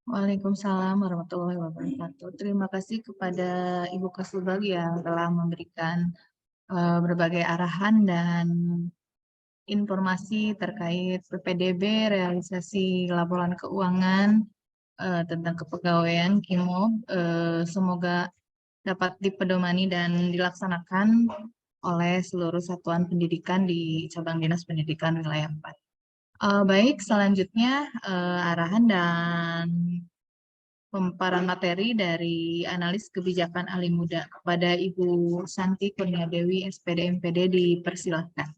Speaker 1: Waalaikumsalam warahmatullahi wabarakatuh. Terima kasih kepada Ibu Kasubag yang telah memberikan berbagai arahan dan informasi terkait PPDB, realisasi laporan keuangan tentang kepegawaian KIMOB. Semoga dapat dipedomani dan dilaksanakan oleh seluruh satuan pendidikan di cabang dinas pendidikan wilayah 4. Baik, selanjutnya arahan dan pemaparan materi dari analis kebijakan ahli muda kepada Ibu Santi Kurnia Dewi, SPD MPD, dipersilahkan.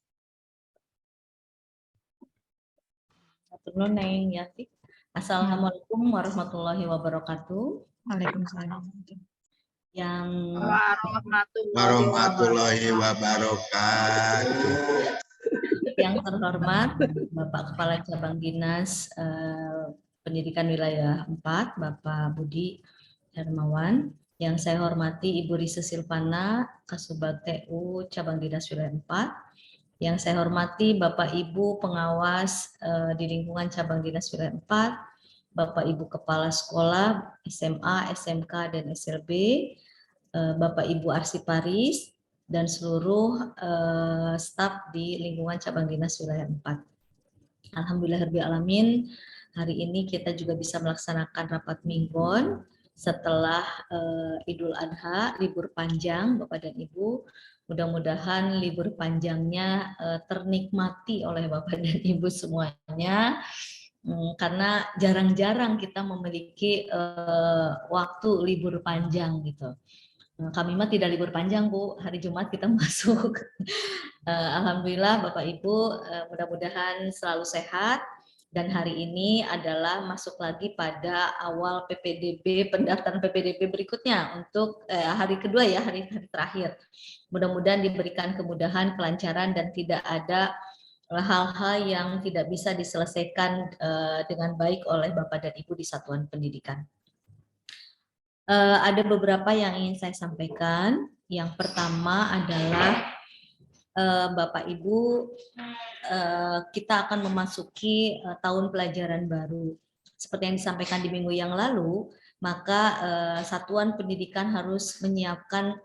Speaker 5: Neng Yati. Assalamualaikum warahmatullahi wabarakatuh.
Speaker 1: Waalaikumsalam.
Speaker 5: Yang
Speaker 6: warahmatullahi wabarakatuh.
Speaker 5: Yang terhormat Bapak Kepala Cabang Dinas Pendidikan Wilayah 4, Bapak Budi Hermawan. Yang saya hormati Ibu Risa Silvana, Kasubag TU Cabang Dinas Wilayah 4. Yang saya hormati Bapak Ibu pengawas di lingkungan Cabang Dinas Wilayah 4, Bapak Ibu Kepala Sekolah, SMA, SMK, dan SLB, Bapak Ibu Arsiparis, dan seluruh staf di lingkungan Cabang Dinas Wilayah 4. Alhamdulillahirrahmanirrahim, hari ini kita juga bisa melaksanakan rapat mingguan setelah Idul Adha, libur panjang Bapak dan Ibu. Mudah-mudahan libur panjangnya ternikmati oleh Bapak dan Ibu semuanya. Karena jarang-jarang kita memiliki waktu libur panjang gitu. Kami mah tidak libur panjang Bu, hari Jumat kita masuk. Alhamdulillah Bapak Ibu, mudah-mudahan selalu sehat. Dan hari ini adalah masuk lagi pada awal PPDB, pendaftaran PPDB berikutnya untuk hari kedua ya, hari terakhir. Mudah-mudahan diberikan kemudahan, kelancaran, dan tidak ada hal-hal yang tidak bisa diselesaikan dengan baik oleh Bapak dan Ibu di satuan pendidikan. Ada beberapa yang ingin saya sampaikan. Yang pertama adalah Bapak Ibu, kita akan memasuki tahun pelajaran baru. Seperti yang disampaikan di minggu yang lalu, maka satuan pendidikan harus menyiapkan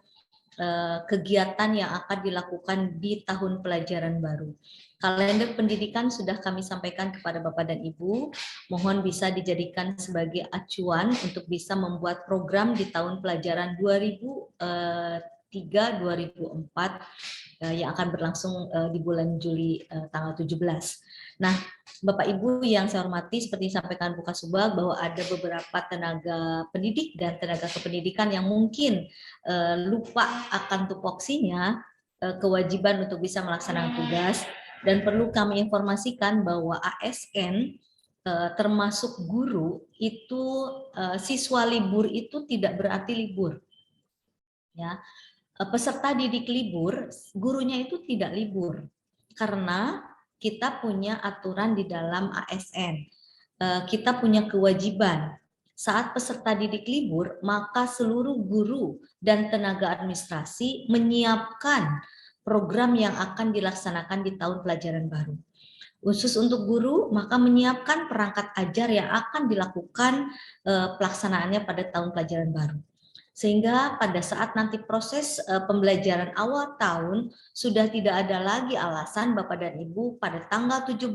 Speaker 5: kegiatan yang akan dilakukan di tahun pelajaran baru. Kalender pendidikan sudah kami sampaikan kepada Bapak dan Ibu, mohon bisa dijadikan sebagai acuan untuk bisa membuat program di tahun pelajaran 2003-2004 yang akan berlangsung di bulan Juli tanggal 17. Nah, Bapak Ibu yang saya hormati, seperti disampaikan Bu Kasubag bahwa ada beberapa tenaga pendidik dan tenaga kependidikan yang mungkin lupa akan tupoksinya, kewajiban untuk bisa melaksanakan tugas, dan perlu kami informasikan bahwa ASN termasuk guru itu siswa libur itu tidak berarti libur. Ya. Peserta didik libur, gurunya itu tidak libur karena kita punya aturan di dalam ASN. Kita punya kewajiban saat peserta didik libur, maka seluruh guru dan tenaga administrasi menyiapkan program yang akan dilaksanakan di tahun pelajaran baru. Khusus untuk guru, maka menyiapkan perangkat ajar yang akan dilakukan pelaksanaannya pada tahun pelajaran baru. Sehingga pada saat nanti proses pembelajaran awal tahun sudah tidak ada lagi alasan Bapak dan Ibu pada tanggal 17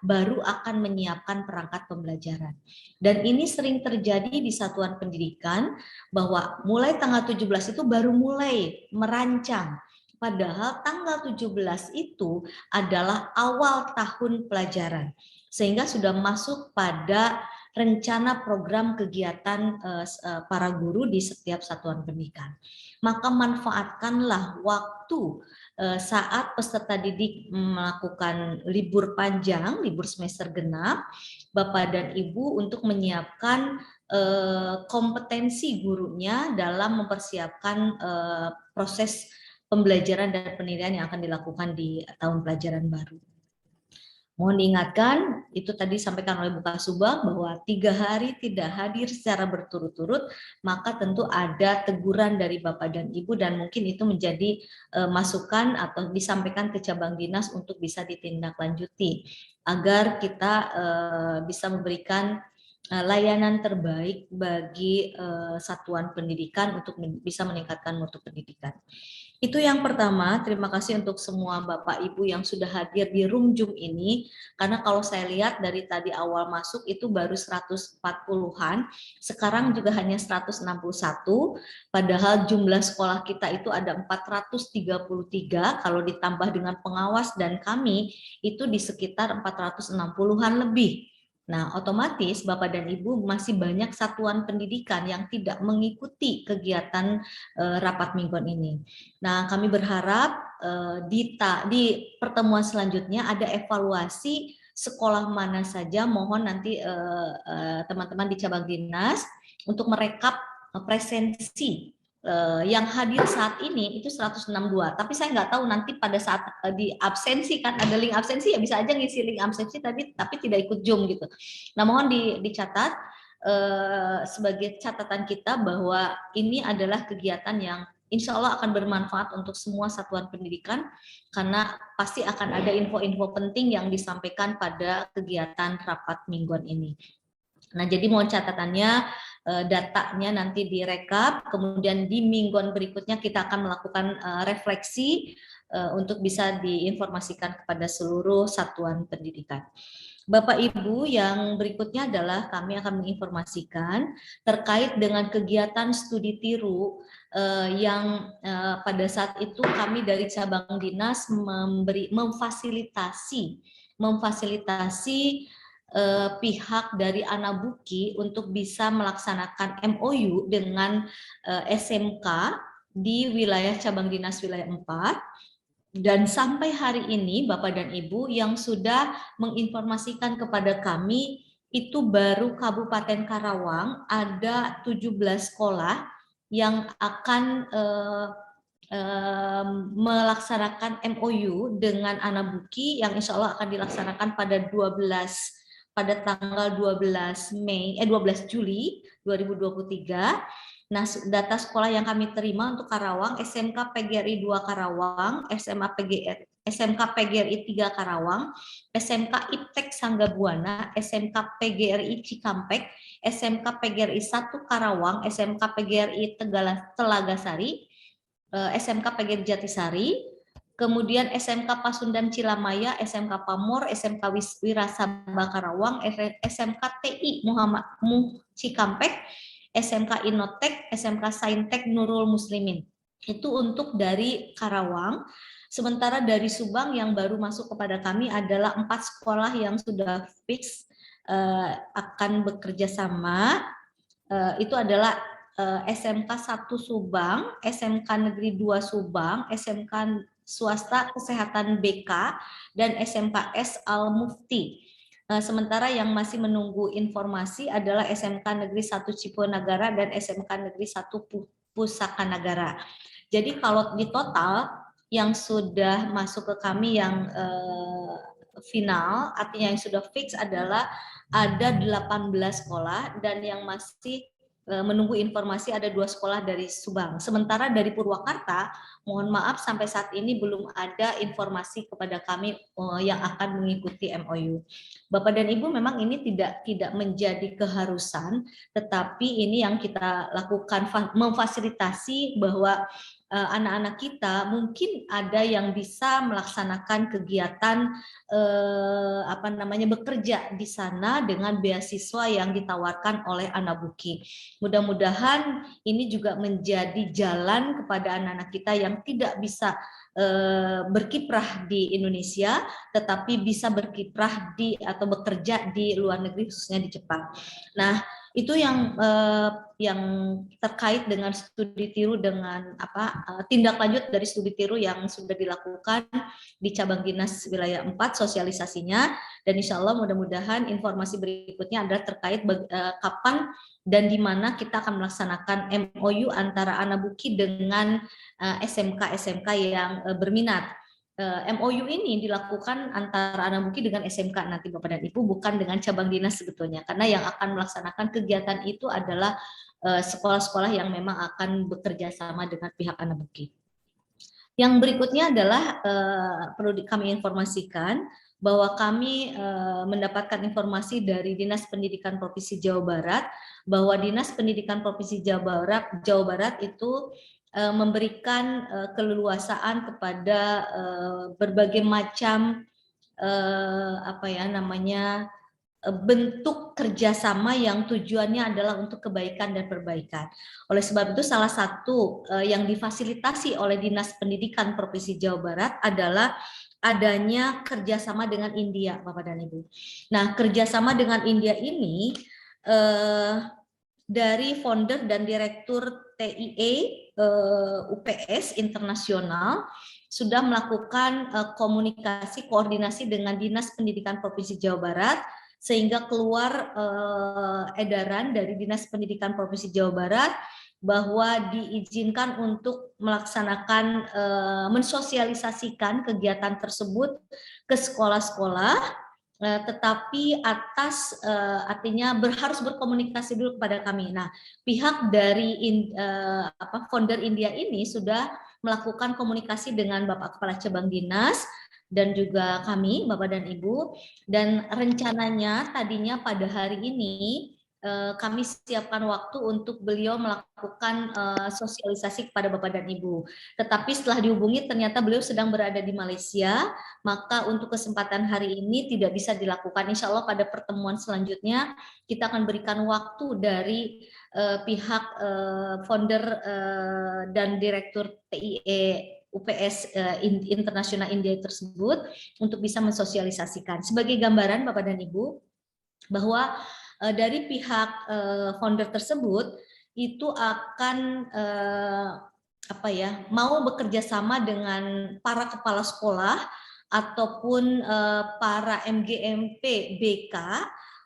Speaker 5: baru akan menyiapkan perangkat pembelajaran. Dan ini sering terjadi di satuan pendidikan bahwa mulai tanggal 17 itu baru mulai merancang. Padahal tanggal 17 itu adalah awal tahun pelajaran. Sehingga sudah masuk pada rencana program kegiatan para guru di setiap satuan pendidikan. Maka manfaatkanlah waktu saat peserta didik melakukan libur panjang, libur semester genap, Bapak dan Ibu untuk menyiapkan kompetensi gurunya dalam mempersiapkan proses pembelajaran dan penilaian yang akan dilakukan di tahun pelajaran baru. Mohon diingatkan, itu tadi disampaikan oleh Bu Kasubag bahwa 3 hari tidak hadir secara berturut-turut, maka tentu ada teguran dari Bapak dan Ibu dan mungkin itu menjadi masukan atau disampaikan ke cabang dinas untuk bisa ditindaklanjuti agar kita bisa memberikan layanan terbaik bagi satuan pendidikan untuk bisa meningkatkan mutu pendidikan. Itu yang pertama. Terima kasih untuk semua Bapak Ibu yang sudah hadir di room Zoom ini, karena kalau saya lihat dari tadi awal masuk itu baru 140-an, sekarang juga hanya 161, padahal jumlah sekolah kita itu ada 433, kalau ditambah dengan pengawas dan kami itu di sekitar 460-an lebih. Nah, otomatis Bapak dan Ibu masih banyak satuan pendidikan yang tidak mengikuti kegiatan rapat mingguan ini. Nah, kami berharap di pertemuan selanjutnya ada evaluasi sekolah mana saja. Mohon nanti teman-teman di cabang dinas untuk merekap presensi yang hadir saat ini itu 162, tapi saya nggak tahu nanti pada saat di absensi, kan ada link absensi, ya bisa aja ngisi link absensi tadi tapi tidak ikut Zoom gitu. Nah, mohon dicatat sebagai catatan kita bahwa ini adalah kegiatan yang insya Allah akan bermanfaat untuk semua satuan pendidikan, karena pasti akan ada info-info penting yang disampaikan pada kegiatan rapat mingguan ini. Nah, jadi mohon catatannya, datanya nanti direkap, kemudian di mingguan berikutnya kita akan melakukan refleksi untuk bisa diinformasikan kepada seluruh satuan pendidikan. Bapak Ibu, yang berikutnya adalah kami akan menginformasikan terkait dengan kegiatan studi tiru yang pada saat itu kami dari cabang dinas memfasilitasi pihak dari Anabuki untuk bisa melaksanakan MOU dengan SMK di wilayah cabang dinas wilayah 4. Dan sampai hari ini Bapak dan Ibu yang sudah menginformasikan kepada kami itu baru Kabupaten Karawang ada 17 sekolah yang akan melaksanakan MOU dengan Anabuki yang insya Allah akan dilaksanakan pada tanggal 12 Juli 2023. Nah, data sekolah yang kami terima untuk Karawang, SMK PGRI 2 Karawang, SMK PGRI 3 Karawang, SMK IPTEK Sanggabuana, SMK PGRI Cikampek, SMK PGRI 1 Karawang, SMK PGRI Telagasari, SMK PGRI Jatisari, kemudian SMK Pasundan Cilamaya, SMK Pamor, SMK Wirasaba Karawang, SMK TI Muhammad Cikampek, SMK Inotek, SMK Saintek Nurul Muslimin. Itu untuk dari Karawang. Sementara dari Subang yang baru masuk kepada kami adalah 4 sekolah yang sudah fix akan bekerja sama. Itu adalah SMK 1 Subang, SMK Negeri 2 Subang, SMK Swasta Kesehatan BK, dan SMKS Al-Mufti. Sementara yang masih menunggu informasi adalah SMK Negeri 1 Ciponagara dan SMK Negeri 1 Pusaka Nagara. Jadi kalau di total yang sudah masuk ke kami yang final, artinya yang sudah fix adalah ada 18 sekolah, dan yang masih menunggu informasi ada 2 sekolah dari Subang. Sementara dari Purwakarta, mohon maaf sampai saat ini belum ada informasi kepada kami yang akan mengikuti MOU. Bapak dan Ibu, memang ini tidak menjadi keharusan, tetapi ini yang kita lakukan memfasilitasi bahwa anak-anak kita mungkin ada yang bisa melaksanakan kegiatan bekerja di sana dengan beasiswa yang ditawarkan oleh Anabuki. Mudah-mudahan ini juga menjadi jalan kepada anak-anak kita yang tidak bisa berkiprah di Indonesia, tetapi bisa berkiprah atau bekerja di luar negeri, khususnya di Jepang. Nah, Itu yang terkait dengan studi tiru dengan tindak lanjut dari studi tiru yang sudah dilakukan di cabang dinas wilayah 4 sosialisasinya, dan insya Allah mudah-mudahan informasi berikutnya adalah terkait kapan dan di mana kita akan melaksanakan MOU antara Anabuki dengan SMK-SMK yang berminat. MOU ini dilakukan antara Anabuki dengan SMK nanti Bapak dan Ibu, bukan dengan cabang dinas sebetulnya, karena yang akan melaksanakan kegiatan itu adalah sekolah-sekolah yang memang akan bekerja sama dengan pihak Anabuki. Yang berikutnya adalah perlu kami informasikan bahwa kami mendapatkan informasi dari Dinas Pendidikan Provinsi Jawa Barat bahwa Dinas Pendidikan Provinsi Jawa Barat itu memberikan keleluasaan kepada berbagai macam bentuk kerjasama yang tujuannya adalah untuk kebaikan dan perbaikan. Oleh sebab itu salah satu yang difasilitasi oleh Dinas Pendidikan Provinsi Jawa Barat adalah adanya kerjasama dengan India, Bapak dan Ibu. Nah, kerjasama dengan India ini dari founder dan direktur TIE UPS Internasional sudah melakukan komunikasi koordinasi dengan Dinas Pendidikan Provinsi Jawa Barat sehingga keluar edaran dari Dinas Pendidikan Provinsi Jawa Barat bahwa diizinkan untuk melaksanakan mensosialisasikan kegiatan tersebut ke sekolah-sekolah, tetapi artinya harus berkomunikasi dulu kepada kami. Nah, pihak dari founder India ini sudah melakukan komunikasi dengan Bapak Kepala Cabang Dinas dan juga kami, Bapak dan Ibu, dan rencananya tadinya pada hari ini kami siapkan waktu untuk beliau melakukan sosialisasi kepada Bapak dan Ibu. Tetapi setelah dihubungi ternyata beliau sedang berada di Malaysia, maka untuk kesempatan hari ini tidak bisa dilakukan. Insya Allah pada pertemuan selanjutnya kita akan berikan waktu dari pihak founder dan direktur TIE UPS Internasional India tersebut untuk bisa mensosialisasikan. Sebagai gambaran Bapak dan Ibu, bahwa dari pihak founder tersebut itu akan mau bekerja sama dengan para kepala sekolah ataupun para MGMP BK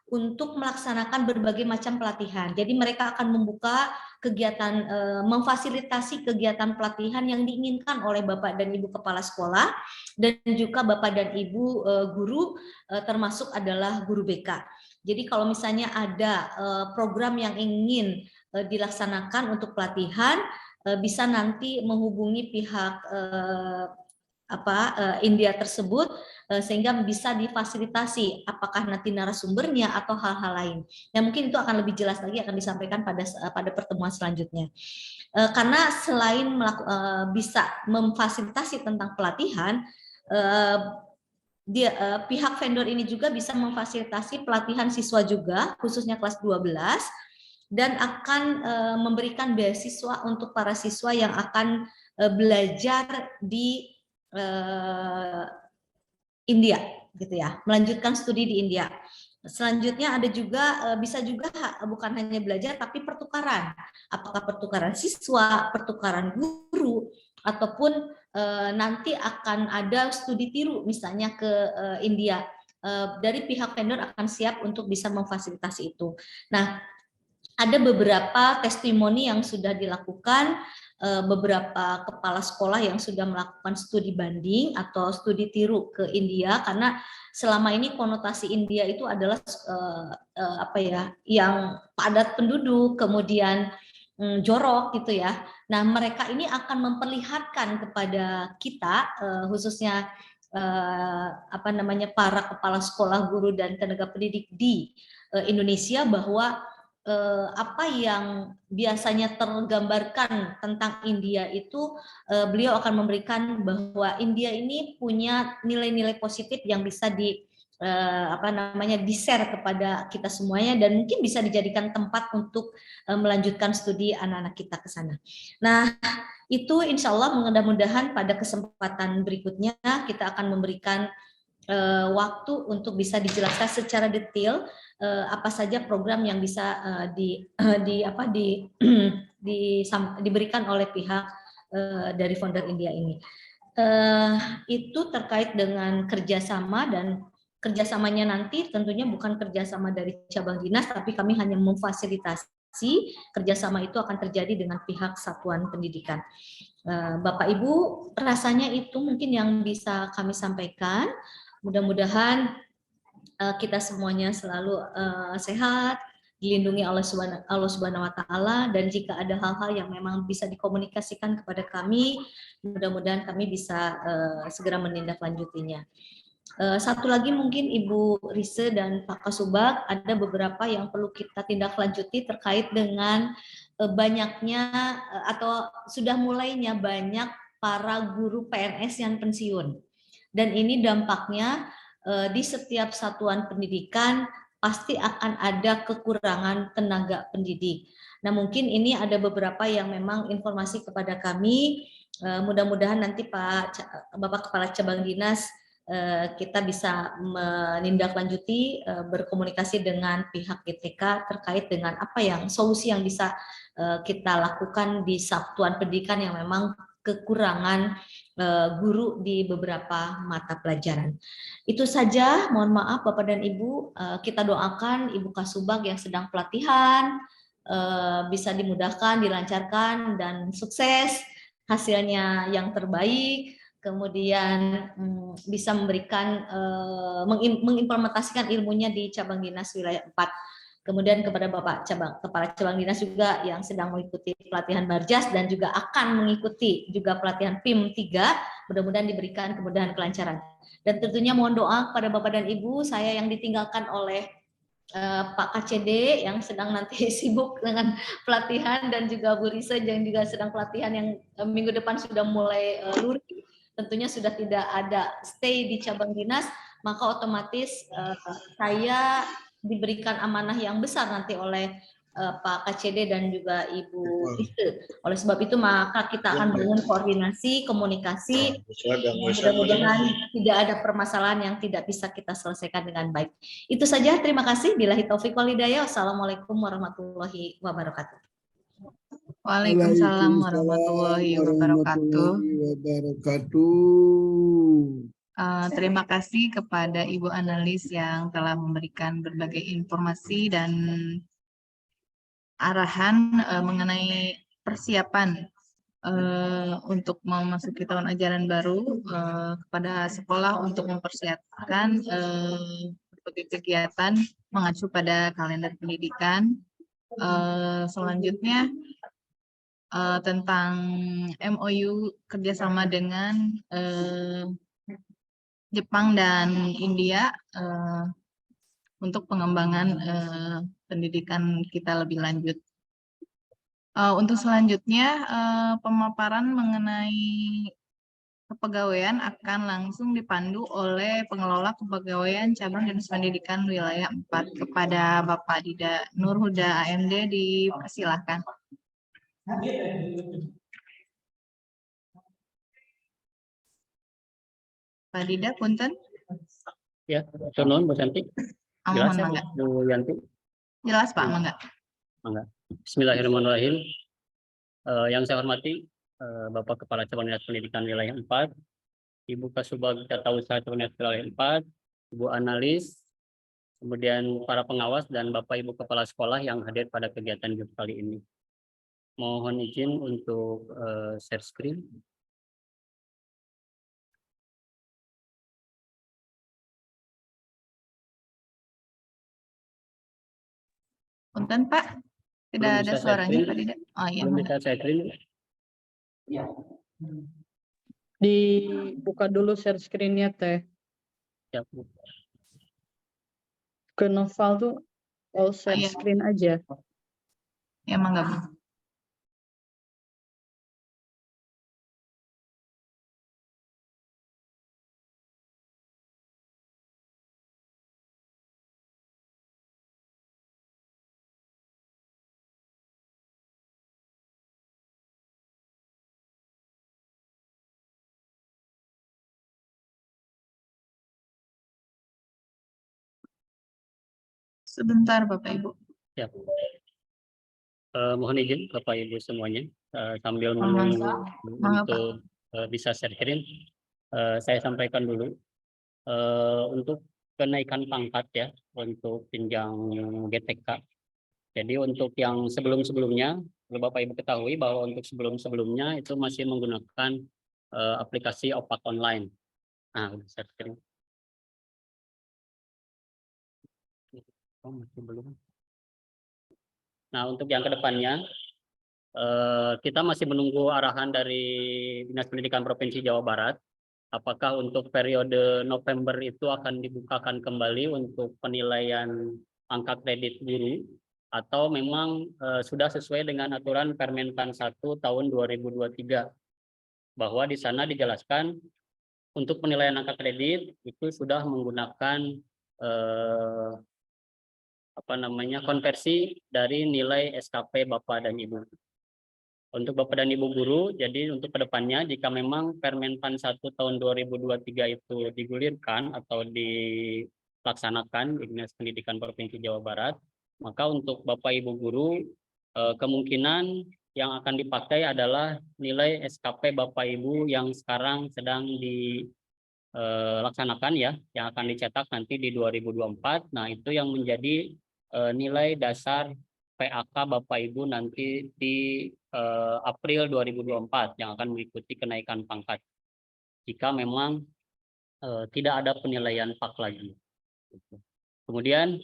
Speaker 5: untuk melaksanakan berbagai macam pelatihan. Jadi mereka akan membuka kegiatan, memfasilitasi kegiatan pelatihan yang diinginkan oleh Bapak dan Ibu Kepala Sekolah dan juga Bapak dan Ibu guru, termasuk adalah guru BK. Jadi kalau misalnya ada program yang ingin dilaksanakan untuk pelatihan, bisa nanti menghubungi pihak India tersebut sehingga bisa difasilitasi apakah nanti narasumbernya atau hal-hal lain. Yang mungkin itu akan lebih jelas lagi akan disampaikan pada pertemuan selanjutnya. Karena selain bisa memfasilitasi tentang pelatihan, pihak vendor ini juga bisa memfasilitasi pelatihan siswa juga, khususnya kelas 12, dan akan memberikan beasiswa untuk para siswa yang akan belajar di India, gitu ya, melanjutkan studi di India. Selanjutnya ada juga bisa juga bukan hanya belajar tapi pertukaran, apakah pertukaran siswa, pertukaran guru, ataupun nanti akan ada studi tiru misalnya ke India. Dari pihak vendor akan siap untuk bisa memfasilitasi itu. Nah, ada beberapa testimoni yang sudah dilakukan, beberapa kepala sekolah yang sudah melakukan studi banding atau studi tiru ke India, karena selama ini konotasi India itu adalah yang padat penduduk, kemudian jorok gitu ya. Nah, mereka ini akan memperlihatkan kepada kita, khususnya para kepala sekolah, guru dan tenaga pendidik di Indonesia, bahwa apa yang biasanya tergambarkan tentang India itu beliau akan memberikan bahwa India ini punya nilai-nilai positif yang bisa di-share kepada kita semuanya dan mungkin bisa dijadikan tempat untuk melanjutkan studi anak-anak kita ke sana. Nah, itu insya Allah mudah-mudahan pada kesempatan berikutnya kita akan memberikan waktu untuk bisa dijelaskan secara detail apa saja program yang bisa diberikan oleh pihak dari founder India ini. Itu terkait dengan kerjasama, dan kerjasamanya nanti tentunya bukan kerjasama dari cabang dinas, tapi kami hanya memfasilitasi kerjasama itu akan terjadi dengan pihak satuan pendidikan. Bapak Ibu, rasanya itu mungkin yang bisa kami sampaikan. Mudah-mudahan kita semuanya selalu sehat, dilindungi Allah Subhanahu wa taala, dan jika ada hal-hal yang memang bisa dikomunikasikan kepada kami, mudah-mudahan kami bisa segera menindaklanjutinya. Satu lagi mungkin Ibu Rise dan Pak Kasubag, ada beberapa yang perlu kita tindak lanjuti terkait dengan banyaknya atau sudah mulainya banyak para guru PNS yang pensiun. Dan ini dampaknya di setiap satuan pendidikan pasti akan ada kekurangan tenaga pendidik. Nah, mungkin ini ada beberapa yang memang informasi kepada kami. Mudah-mudahan nanti Bapak Kepala Cabang Dinas kita bisa menindaklanjuti, berkomunikasi dengan pihak GTK terkait dengan apa yang solusi yang bisa kita lakukan di satuan pendidikan yang memang kekurangan guru di beberapa mata pelajaran. Itu saja, mohon maaf Bapak dan Ibu, kita doakan Ibu Kasubag yang sedang pelatihan bisa dimudahkan, dilancarkan, dan sukses, hasilnya yang terbaik, kemudian bisa memberikan mengimplementasikan ilmunya di cabang dinas wilayah 4. Kemudian kepada Bapak Kepala Cabang Dinas juga yang sedang mengikuti pelatihan Barjas dan juga akan mengikuti juga pelatihan PIM 3, mudah-mudahan diberikan kemudahan kelancaran. Dan tentunya mohon doa kepada Bapak dan Ibu saya yang ditinggalkan oleh Pak KCD yang sedang nanti sibuk dengan pelatihan, dan juga Bu Risa yang juga sedang pelatihan yang minggu depan sudah mulai luring, tentunya sudah tidak ada stay di cabang dinas, maka otomatis saya diberikan amanah yang besar nanti oleh Pak KCD dan juga Ibu Risa. Oleh sebab itu maka kita akan bangun koordinasi, komunikasi, mudah-mudahan tidak ada permasalahan yang tidak bisa kita selesaikan dengan baik. Itu saja, terima kasih. Billahi taufiq wal hidayah. Wassalamualaikum warahmatullahi wabarakatuh.
Speaker 1: Waalaikumsalam warahmatullahi wabarakatuh. Terima kasih kepada Ibu Analis yang telah memberikan berbagai informasi dan arahan mengenai persiapan untuk memasuki tahun ajaran baru kepada sekolah untuk mempersiapkan berbagai kegiatan mengacu pada kalender pendidikan. Selanjutnya tentang MOU kerjasama dengan Jepang dan India untuk pengembangan pendidikan kita lebih lanjut. Untuk selanjutnya pemaparan mengenai kepegawaian akan langsung dipandu oleh pengelola kepegawaian cabang dinas pendidikan wilayah 4. Kepada Bapak Dida Nurhuda AMD dipersilahkan. Pak Dida, punten.
Speaker 8: Ya, turun Bu Santi. Jelas ya, Bu Yanti?
Speaker 1: Jelas Pak, mangga.
Speaker 8: Bismillahirrahmanirrahim. Yang saya hormati Bapak Kepala Cabang Dinas Pendidikan Wilayah 4, Ibu Kasubag Tata Usaha Cabang Dinas Wilayah 4, Ibu Analis, kemudian para pengawas dan Bapak Ibu Kepala Sekolah yang hadir pada kegiatan kali ini. Mohon izin untuk share screen.
Speaker 1: Punten Pak, tidak ada suaranya Pak Dida. Oh iya,
Speaker 8: belum bisa saya screen.
Speaker 7: Dibuka dulu share screen-nya Teh.
Speaker 8: Ya, Bu.
Speaker 7: Ke Noval tuh all share screen aja.
Speaker 1: Ya, mangga Bu. Sebentar Bapak Ibu.
Speaker 8: Ya. Mohon izin Bapak Ibu semuanya, sambil
Speaker 1: Mohon
Speaker 8: menunggu
Speaker 1: maaf, Pak.
Speaker 8: untuk bisa share screen, saya sampaikan dulu untuk kenaikan pangkat ya untuk jenjang GTK. Jadi untuk yang sebelum-sebelumnya, perlu Bapak Ibu ketahui bahwa untuk sebelum-sebelumnya itu masih menggunakan aplikasi OPAK online. Nah, udah share screen. Oh, masih belum. Nah, untuk yang kedepannya, kita masih menunggu arahan dari Dinas Pendidikan Provinsi Jawa Barat. Apakah untuk periode November itu akan dibukakan kembali untuk penilaian angka kredit guru, atau memang sudah sesuai dengan aturan Permenpan 1 tahun 2023, bahwa di sana dijelaskan untuk penilaian angka kredit itu sudah menggunakan konversi dari nilai SKP Bapak dan Ibu. Untuk Bapak dan Ibu guru, jadi untuk kedepannya jika memang Permenpan 1 tahun 2023 itu digulirkan atau dilaksanakan di Dinas Pendidikan Provinsi Jawa Barat, maka untuk Bapak Ibu guru kemungkinan yang akan dipakai adalah nilai SKP Bapak Ibu yang sekarang sedang dilaksanakan ya, yang akan dicetak nanti di 2024. Nah, itu yang menjadi nilai dasar PAK Bapak Ibu nanti di April 2024 yang akan mengikuti kenaikan pangkat jika memang tidak ada penilaian PAK lagi. Kemudian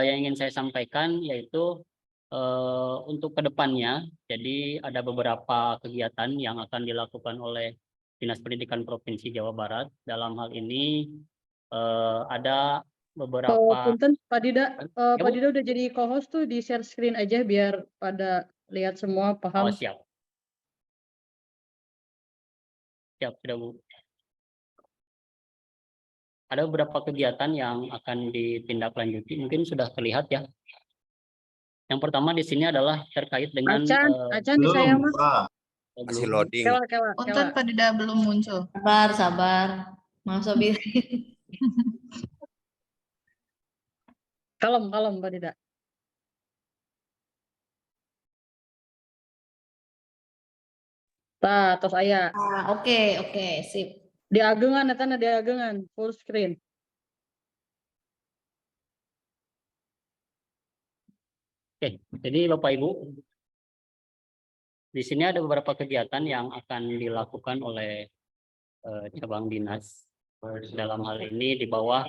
Speaker 8: yang ingin saya sampaikan yaitu untuk kedepannya, jadi ada beberapa kegiatan yang akan dilakukan oleh Dinas Pendidikan Provinsi Jawa Barat. Dalam hal ini ada beberapa.
Speaker 7: Punten, Pak Dida,
Speaker 8: Ya,
Speaker 7: Pak
Speaker 8: Bu.
Speaker 7: Dida udah jadi co-host tuh, di share screen aja biar pada lihat semua, paham.
Speaker 8: Oh, siap. Siap, sudah Bu. Ada beberapa kegiatan yang akan ditindaklanjuti, mungkin sudah terlihat ya. Yang pertama di sini adalah terkait dengan
Speaker 7: Acan di saya mah.
Speaker 6: Masih loading.
Speaker 7: Kela.
Speaker 1: Punten Pak Dida belum muncul.
Speaker 5: Sabar. Mas Sobi.
Speaker 7: Kalem Pak Dida. Tos aya.
Speaker 5: Oke, sip.
Speaker 7: Di agengan, eta di agengan, full screen.
Speaker 8: Oke, jadi Bapak Ibu, di sini ada beberapa kegiatan yang akan dilakukan oleh cabang dinas dalam hal ini di bawah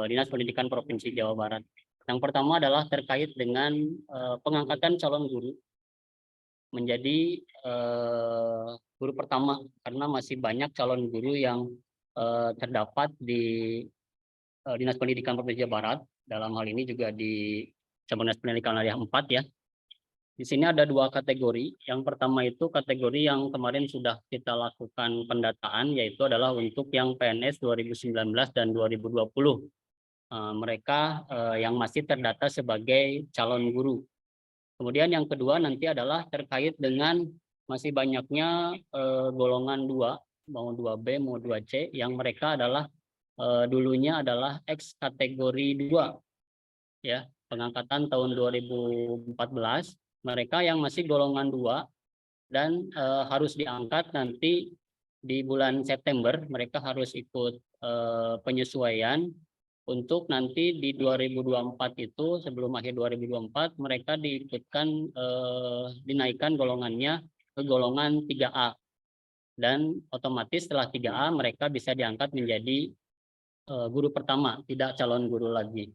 Speaker 8: Dinas Pendidikan Provinsi Jawa Barat. Yang pertama adalah terkait dengan pengangkatan calon guru menjadi guru pertama, karena masih banyak calon guru yang terdapat di Dinas Pendidikan Provinsi Jawa Barat. Dalam hal ini juga di Cabang Dinas Pendidikan Wilayah 4 ya. Di sini ada dua kategori. Yang pertama itu kategori yang kemarin sudah kita lakukan pendataan, yaitu adalah untuk yang PNS 2019 dan 2020. Mereka yang masih terdata sebagai calon guru. Kemudian yang kedua nanti adalah terkait dengan masih banyaknya golongan 2, mau 2B, mau 2C, yang mereka adalah dulunya adalah X kategori 2. Ya, pengangkatan tahun 2014, mereka yang masih golongan 2 dan harus diangkat nanti di bulan September, mereka harus ikut penyesuaian untuk nanti di 2024 itu, sebelum akhir 2024 mereka diikutkan dinaikkan golongannya ke golongan 3A, dan otomatis setelah 3A mereka bisa diangkat menjadi guru pertama, tidak calon guru lagi.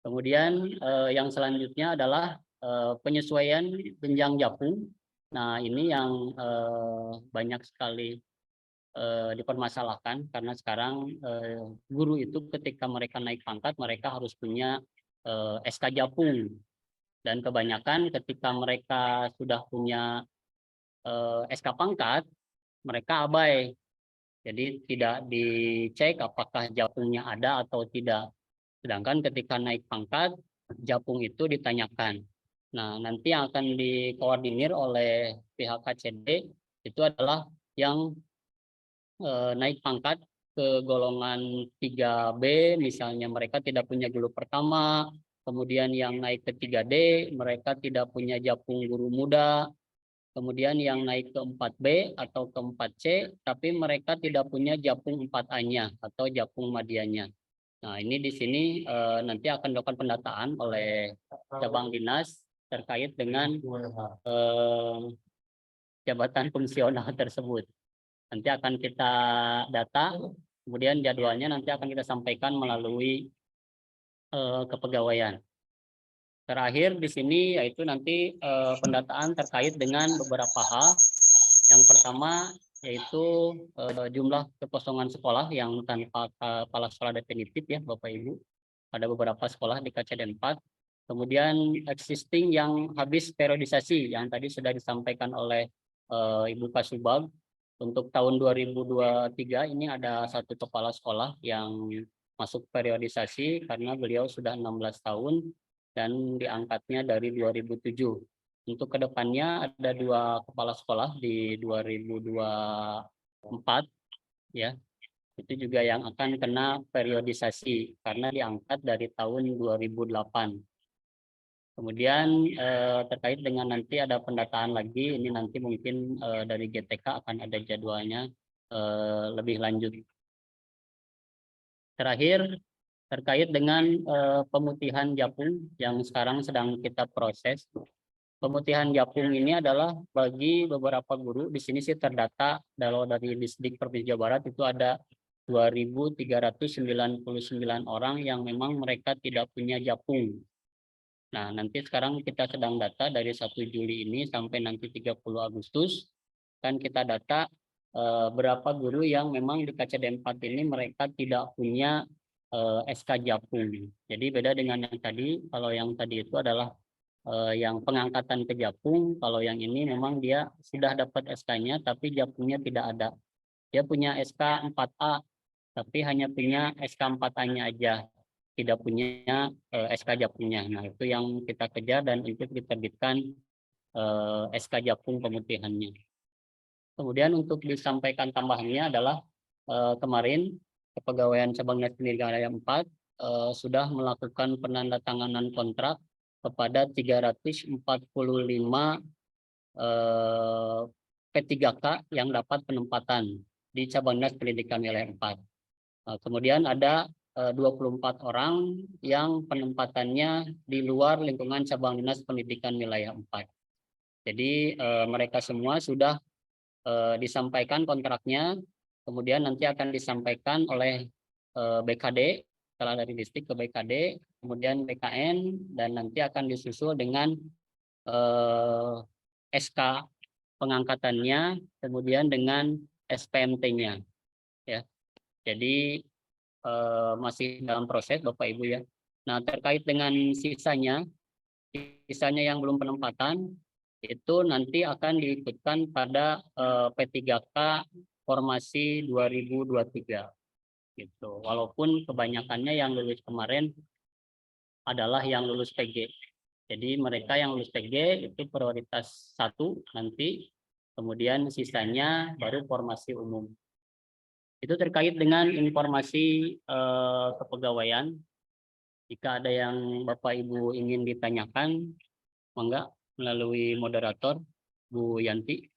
Speaker 8: Kemudian yang selanjutnya adalah penyesuaian jenjang japung. Nah, ini yang banyak sekali dipermasalahkan, karena sekarang guru itu ketika mereka naik pangkat mereka harus punya SK japung, dan kebanyakan ketika mereka sudah punya SK pangkat mereka abai, jadi tidak dicek apakah japungnya ada atau tidak. Sedangkan ketika naik pangkat, japung itu ditanyakan. Nah, nanti yang akan dikoordinir oleh pihak KCD itu adalah yang naik pangkat ke golongan 3B, misalnya mereka tidak punya guru pertama, kemudian yang naik ke 3D, mereka tidak punya japung guru muda, kemudian yang naik ke 4B atau ke 4C, tapi mereka tidak punya japung 4A-nya atau japung madianya. Nah, ini di sini nanti akan dilakukan pendataan oleh cabang dinas terkait dengan jabatan fungsional tersebut. Nanti akan kita data, kemudian jadwalnya nanti akan kita sampaikan melalui kepegawaian. Terakhir di sini yaitu nanti pendataan terkait dengan beberapa hal. Yang pertama yaitu jumlah kekosongan sekolah yang tanpa kepala sekolah definitif ya Bapak Ibu. Ada beberapa sekolah di KCD 4. Kemudian existing yang habis periodisasi yang tadi sudah disampaikan oleh Ibu Kasubag. Untuk tahun 2023 ini ada satu kepala sekolah yang masuk periodisasi karena beliau sudah 16 tahun dan diangkatnya dari 2007. Untuk kedepannya ada 2 kepala sekolah di 2024 ya. Itu juga yang akan kena periodisasi karena diangkat dari tahun 2008. Kemudian terkait dengan nanti ada pendataan lagi, ini nanti mungkin dari GTK akan ada jadwalnya lebih lanjut. Terakhir terkait dengan pemutihan japung yang sekarang sedang kita proses. Pemutihan japung ini adalah bagi beberapa guru, di sini sih terdata kalau dari Disdik Provinsi Jawa Barat itu ada 2.399 orang yang memang mereka tidak punya japung. Nah, nanti sekarang kita sedang data dari 1 Juli ini sampai nanti 30 Agustus, kan kita data berapa guru yang memang di KCD 4 ini mereka tidak punya SK japung. Jadi beda dengan yang tadi, kalau yang tadi itu adalah yang pengangkatan ke japung, kalau yang ini memang dia sudah dapat SK-nya tapi japungnya tidak ada. Dia punya SK 4A, tapi hanya punya SK 4A-nya aja, tidak punya SK japungnya. Nah, itu yang kita kejar dan itu diterbitkan SK japung pemutihannya. Kemudian untuk disampaikan tambahannya adalah kemarin Kepegawaian Cabang Dinas Pendidikan Wilayah 4 sudah melakukan penandatanganan kontrak kepada 345 P3K yang dapat penempatan di Cabang Dinas Pendidikan Wilayah 4. Kemudian ada 24 orang yang penempatannya di luar lingkungan Cabang Dinas Pendidikan Wilayah 4. Jadi mereka semua sudah disampaikan kontraknya, kemudian nanti akan disampaikan oleh BKD, setelah dari distrik ke BKD, kemudian BKN, dan nanti akan disusul dengan SK pengangkatannya, kemudian dengan SPMT-nya. Ya, jadi masih dalam proses Bapak Ibu ya. Nah, terkait dengan sisanya yang belum penempatan itu nanti akan diikutkan pada P3K formasi 2023 gitu. Walaupun kebanyakannya yang lulus kemarin adalah yang lulus PG. Jadi mereka yang lulus PG itu prioritas 1 nanti, kemudian sisanya baru formasi umum. Itu terkait dengan informasi kepegawaian. Jika ada yang Bapak Ibu ingin ditanyakan, monggo melalui moderator Bu Yanti.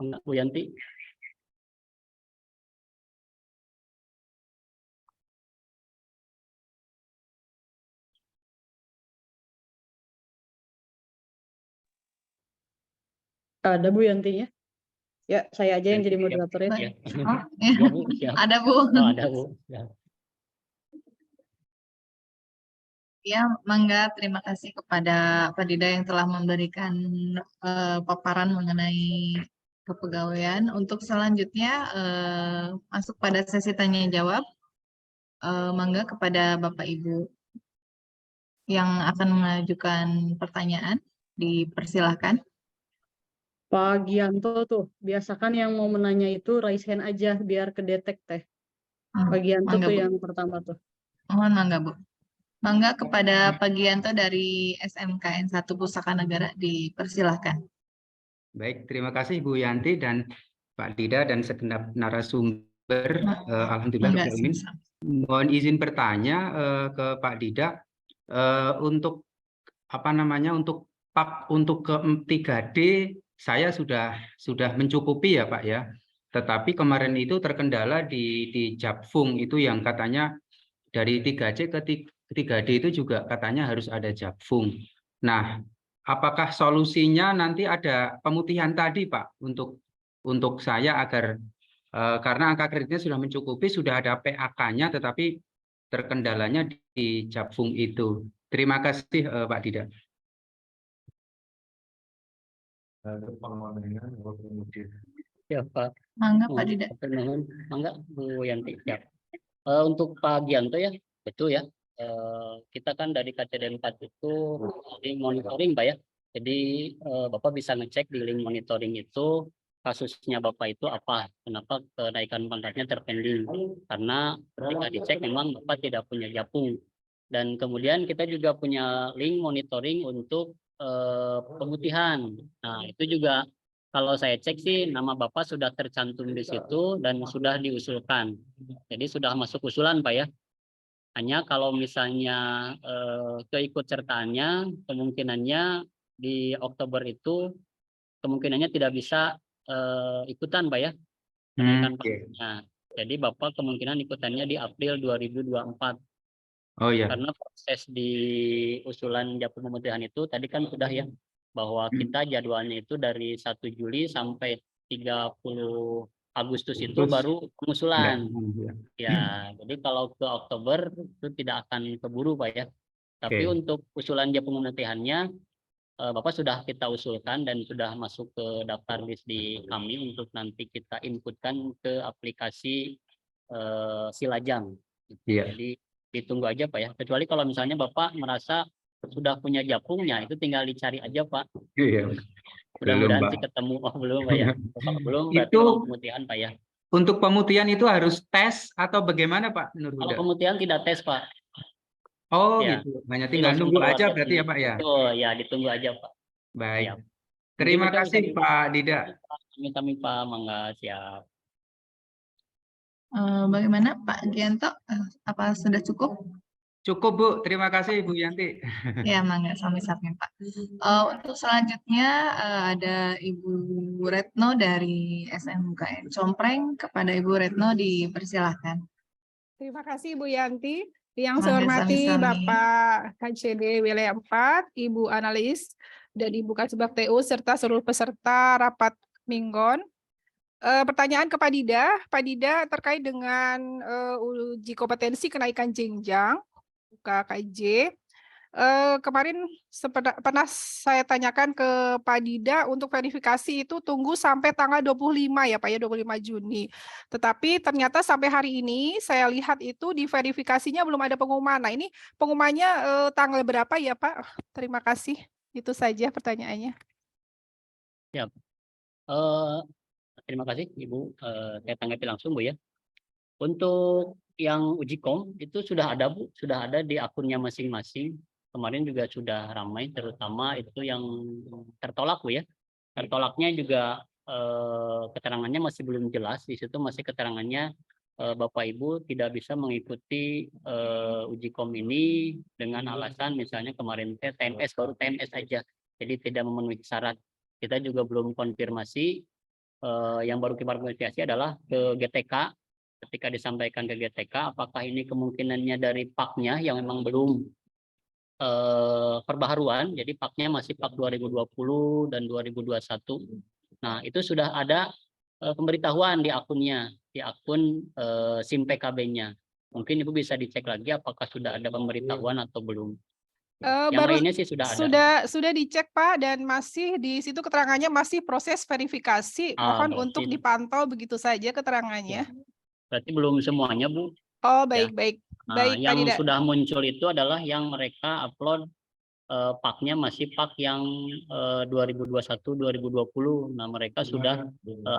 Speaker 8: Enggak, Bu Yanti.
Speaker 7: Ada Bu Yantinya? Ya, saya aja yang jadi moderator ya.
Speaker 8: Ya.
Speaker 1: Oh,
Speaker 8: Ya,
Speaker 1: ya.
Speaker 8: Bu, siap.
Speaker 1: Ada Bu.
Speaker 8: Oh, ada Bu. Ya.
Speaker 1: Ya, mangga terima kasih kepada Pak Dida yang telah memberikan paparan mengenai kepegawaian. Untuk selanjutnya masuk pada sesi tanya jawab. Mangga kepada Bapak Ibu yang akan mengajukan pertanyaan, dipersilahkan.
Speaker 7: Pak Gianto tuh, biasakan yang mau menanya itu raise hand aja biar kedetek teh. Pak Gianto
Speaker 1: Mangga,
Speaker 7: tuh
Speaker 1: Bu.
Speaker 7: yang pertama tuh.
Speaker 1: Mohon mangga, Bu. Mangga kepada Pak Gianto dari SMKN 1 Pusaka Negara dipersilahkan.
Speaker 9: Baik, terima kasih Bu Yanti dan Pak Dida dan segenap narasumber. Alhamdulillah
Speaker 1: Mangga,
Speaker 9: Rabbil Alamin.
Speaker 1: sama-sama.
Speaker 9: Mohon izin bertanya ke Pak Dida untuk untuk ke 3D saya sudah mencukupi ya Pak ya. Tetapi kemarin itu terkendala di Japfung itu yang katanya dari 3C ke 3D itu juga katanya harus ada Japfung. Nah, apakah solusinya nanti ada pemutihan tadi Pak untuk saya agar karena angka kreditnya sudah mencukupi, sudah ada PAK-nya tetapi terkendalanya di Japfung itu. Terima kasih Pak Dida.
Speaker 8: Ya Pak.
Speaker 1: Mangga Pak Dida.
Speaker 8: Mangga Bu Yanti. Ya. Untuk Pak Gianto ya, betul ya. Kita kan dari KCD 4 itu di monitoring Pak ya. Jadi Bapak bisa ngecek di link monitoring itu kasusnya Bapak itu apa, kenapa kenaikan pangkatnya terpending. Karena ketika dicek memang Bapak tidak punya Japung. Dan kemudian kita juga punya link monitoring untuk pemutihan. Nah itu juga kalau saya cek sih nama Bapak sudah tercantum di situ dan sudah diusulkan. Jadi sudah masuk usulan Pak ya. Hanya kalau misalnya keikutsertaannya kemungkinannya di Oktober itu kemungkinannya tidak bisa ikutan Pak ya. Kenaikan pangkatnya. Jadi Bapak kemungkinan ikutannya di April 2024.
Speaker 9: Oh ya.
Speaker 8: Karena proses di usulan Japung pemutihan itu tadi kan sudah ya bahwa kita jadwalnya itu dari 1 Juli sampai 30 Agustus itu baru pengusulan. Ya, jadi kalau ke Oktober itu tidak akan keburu Pak ya. Tapi untuk usulan Japung pemutihannya Bapak sudah kita usulkan dan sudah masuk ke daftar list di kami untuk nanti kita inputkan ke aplikasi Silajang. Jadi ditunggu aja Pak ya. Kecuali kalau misalnya Bapak merasa sudah punya Japungnya, itu tinggal dicari aja Pak.
Speaker 9: Iya.
Speaker 8: Mudah-mudahan sih ketemu. Oh belum Pak ya. Kalau belum berarti pemutihan Pak ya.
Speaker 9: Untuk pemutihan itu harus tes atau bagaimana Pak Nur Huda?
Speaker 8: Kalau pemutihan tidak tes Pak.
Speaker 9: Oh
Speaker 8: ya.
Speaker 9: gitu. Hanya tinggal nunggu aja berarti ya Pak ya.
Speaker 8: Oh ya, ditunggu aja Pak.
Speaker 9: Baik.
Speaker 8: Siap.
Speaker 9: Terima kasih Pak Dida.
Speaker 8: Kami Pak, mangga siap.
Speaker 1: Bagaimana Pak Gianto? Apa sudah cukup?
Speaker 9: Cukup Bu, terima kasih Bu Yanti.
Speaker 1: Ya, mangga sami-sami Pak. Untuk selanjutnya ada Ibu Retno dari SMKN Compreng. Kepada Ibu Retno dipersilahkan.
Speaker 4: Terima kasih Bu Yanti. Yang
Speaker 1: Mangga
Speaker 4: saya hormati
Speaker 1: sami-sami.
Speaker 4: Bapak KCD Wilayah 4, Ibu Analis, dan Ibu Kasubag TU, serta seluruh peserta rapat Minggon. Pertanyaan ke Pak Dida. Pak Dida terkait dengan uji kompetensi kenaikan jenjang UKKJ. Kemarin pernah saya tanyakan ke Pak Dida untuk verifikasi itu tunggu sampai tanggal 25 ya Pak ya, 25 Juni. Tetapi ternyata sampai hari ini saya lihat itu di verifikasinya belum ada pengumuman. Nah ini pengumumannya tanggal berapa ya Pak? Terima kasih. Itu saja pertanyaannya.
Speaker 8: Ya. Terima kasih Ibu. Saya tanggapi langsung Bu ya. Untuk yang uji kom itu sudah ada Bu, sudah ada di akunnya masing-masing. Kemarin juga sudah ramai, terutama itu yang tertolak Bu ya. Tertolaknya juga keterangannya masih belum jelas. Di situ masih keterangannya Bapak Ibu tidak bisa mengikuti uji kom ini dengan alasan misalnya kemarin TMS baru TMS aja, jadi tidak memenuhi syarat. Kita juga belum konfirmasi. Yang baru kita konfirmasi adalah ke GTK. Ketika disampaikan ke GTK, apakah ini kemungkinannya dari PAK-nya yang memang belum perbaharuan, jadi PAK-nya masih PAK 2020 dan 2021. Nah, itu sudah ada pemberitahuan di akunnya, di akun SIM PKB-nya. Mungkin Ibu bisa dicek lagi apakah sudah ada pemberitahuan atau belum. Yang lainnya sih sudah ada.
Speaker 4: Sudah dicek Pak, dan masih di situ keterangannya masih proses verifikasi. Mohon untuk dipantau begitu saja keterangannya.
Speaker 8: Berarti belum semuanya Bu.
Speaker 4: Oh baik.
Speaker 8: Nah,
Speaker 4: Baik,
Speaker 8: yang
Speaker 4: Pak Dida.
Speaker 8: sudah muncul itu adalah yang mereka upload PAK-nya masih PAK yang 2021-2020. Nah, mereka sudah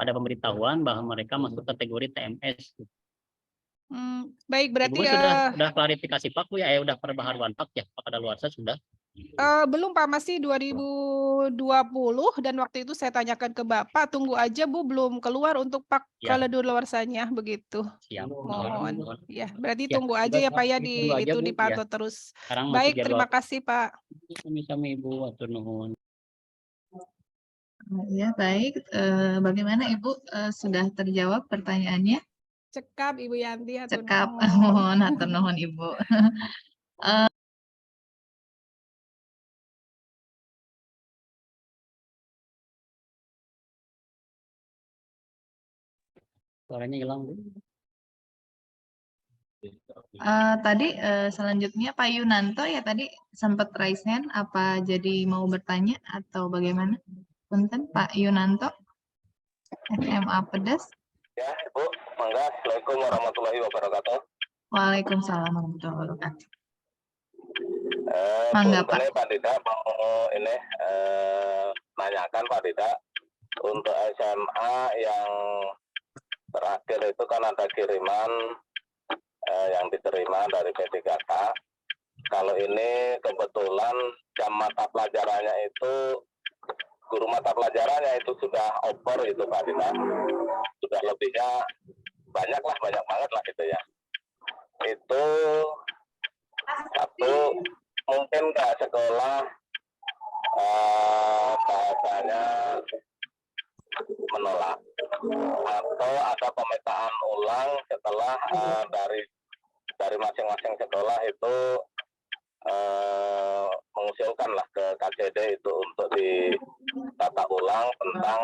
Speaker 8: ada pemberitahuan bahwa mereka masuk kategori TMS.
Speaker 4: Baik,
Speaker 8: Ibu
Speaker 4: berarti
Speaker 8: sudah klarifikasi Pak Bu ya, udah perbaharuan Pak ya, Pak kadaluarsa sudah.
Speaker 4: belum Pak, masih 2020 dan waktu itu saya tanyakan ke Bapak, tunggu aja Bu, belum keluar untuk Pak
Speaker 8: Ya.
Speaker 4: kadaluarsanya begitu.
Speaker 8: Siap.
Speaker 4: Mohon. Ya, berarti
Speaker 8: Ya,
Speaker 4: tunggu aja
Speaker 8: sudah,
Speaker 4: ya Pak ya,
Speaker 8: tunggu aja, Bu, ya.
Speaker 4: dipantau terus.
Speaker 8: Sekarang masih
Speaker 4: Baik,
Speaker 8: jadwal.
Speaker 4: terima kasih Pak.
Speaker 8: Sami-sami Ibu, atur nuhun.
Speaker 1: Ya, baik. Bagaimana Ibu, sudah terjawab pertanyaannya?
Speaker 4: Cekap Ibu Yanti, hatur
Speaker 1: Cekap,
Speaker 4: nuhun.
Speaker 1: mohon hatur nuhun Ibu.
Speaker 8: Suaranya hilang Bu.
Speaker 1: Tadi selanjutnya Pak Yunanto ya tadi sempat raise hand, apa jadi mau bertanya atau bagaimana? Punten Pak Yunanto, SMA Pedes.
Speaker 10: Ya, Ibu, mangga. Assalamualaikum warahmatullahi wabarakatuh.
Speaker 1: Waalaikumsalam warahmatullahi wabarakatuh. Mangga Pak.
Speaker 10: Pak Dida mau ini nanyakan Pak Dida untuk SMA yang terakhir itu kan ada kiriman yang diterima dari P3K. Kalau ini kebetulan jam mata pelajarannya itu guru mata pelajarannya itu sudah over itu Pak Dida. Sudah lebihnya banyak banget lah gitu ya. Itu satu, mungkin ke sekolah bahasanya menolak atau ada pemetaan ulang setelah dari masing-masing sekolah itu mengusulkan lah ke KCD itu untuk ditata ulang tentang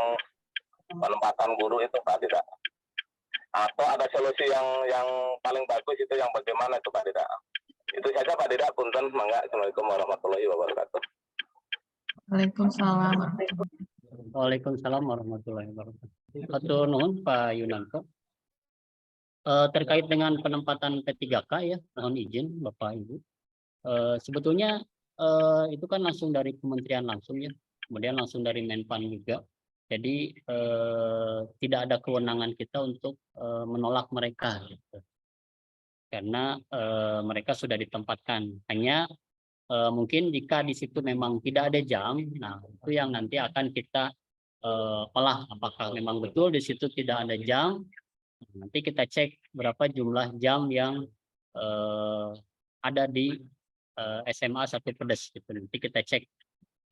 Speaker 10: penempatan guru itu Pak Dida. Atau ada solusi yang paling bagus itu yang bagaimana itu Pak Dida? Itu saja Pak Dida, punten, mangga. Assalamualaikum warahmatullahi wabarakatuh.
Speaker 1: Waalaikumsalam.
Speaker 8: Waalaikumsalam warahmatullahi wabarakatuh. Hatur nuhun Pak Yunanto. Terkait dengan penempatan P3K ya, mohon izin Bapak Ibu. Sebetulnya itu kan langsung dari kementerian langsung ya, kemudian langsung dari Menpan juga. Jadi tidak ada kewenangan kita untuk menolak mereka, gitu. Karena mereka sudah ditempatkan. Hanya mungkin jika di situ memang tidak ada jam, nah itu yang nanti akan kita olah apakah memang betul di situ tidak ada jam. Nanti kita cek berapa jumlah jam yang ada di SMA 1 Pedes gitu. Nanti kita cek,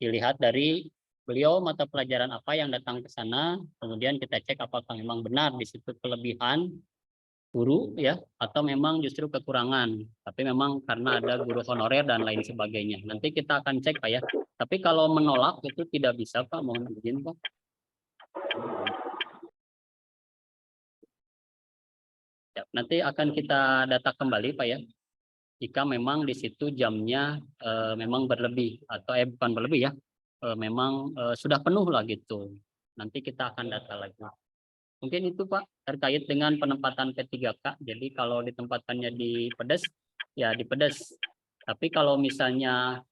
Speaker 8: dilihat dari beliau mata pelajaran apa yang datang ke sana, kemudian kita cek apakah memang benar di situ kelebihan guru ya, atau memang justru kekurangan. Tapi memang karena ada guru honorer dan lain sebagainya. Nanti kita akan cek Pak ya. Tapi kalau menolak itu tidak bisa Pak, mohon izin Pak. Ya, nanti akan kita data kembali Pak ya. Jika memang di situ jamnya memang berlebih atau bukan berlebih ya, memang sudah penuh lah gitu. Nanti kita akan data lagi. Mungkin itu Pak terkait dengan penempatan P3K. Jadi kalau ditempatkannya di Pedes ya di Pedes. Tapi kalau misalnya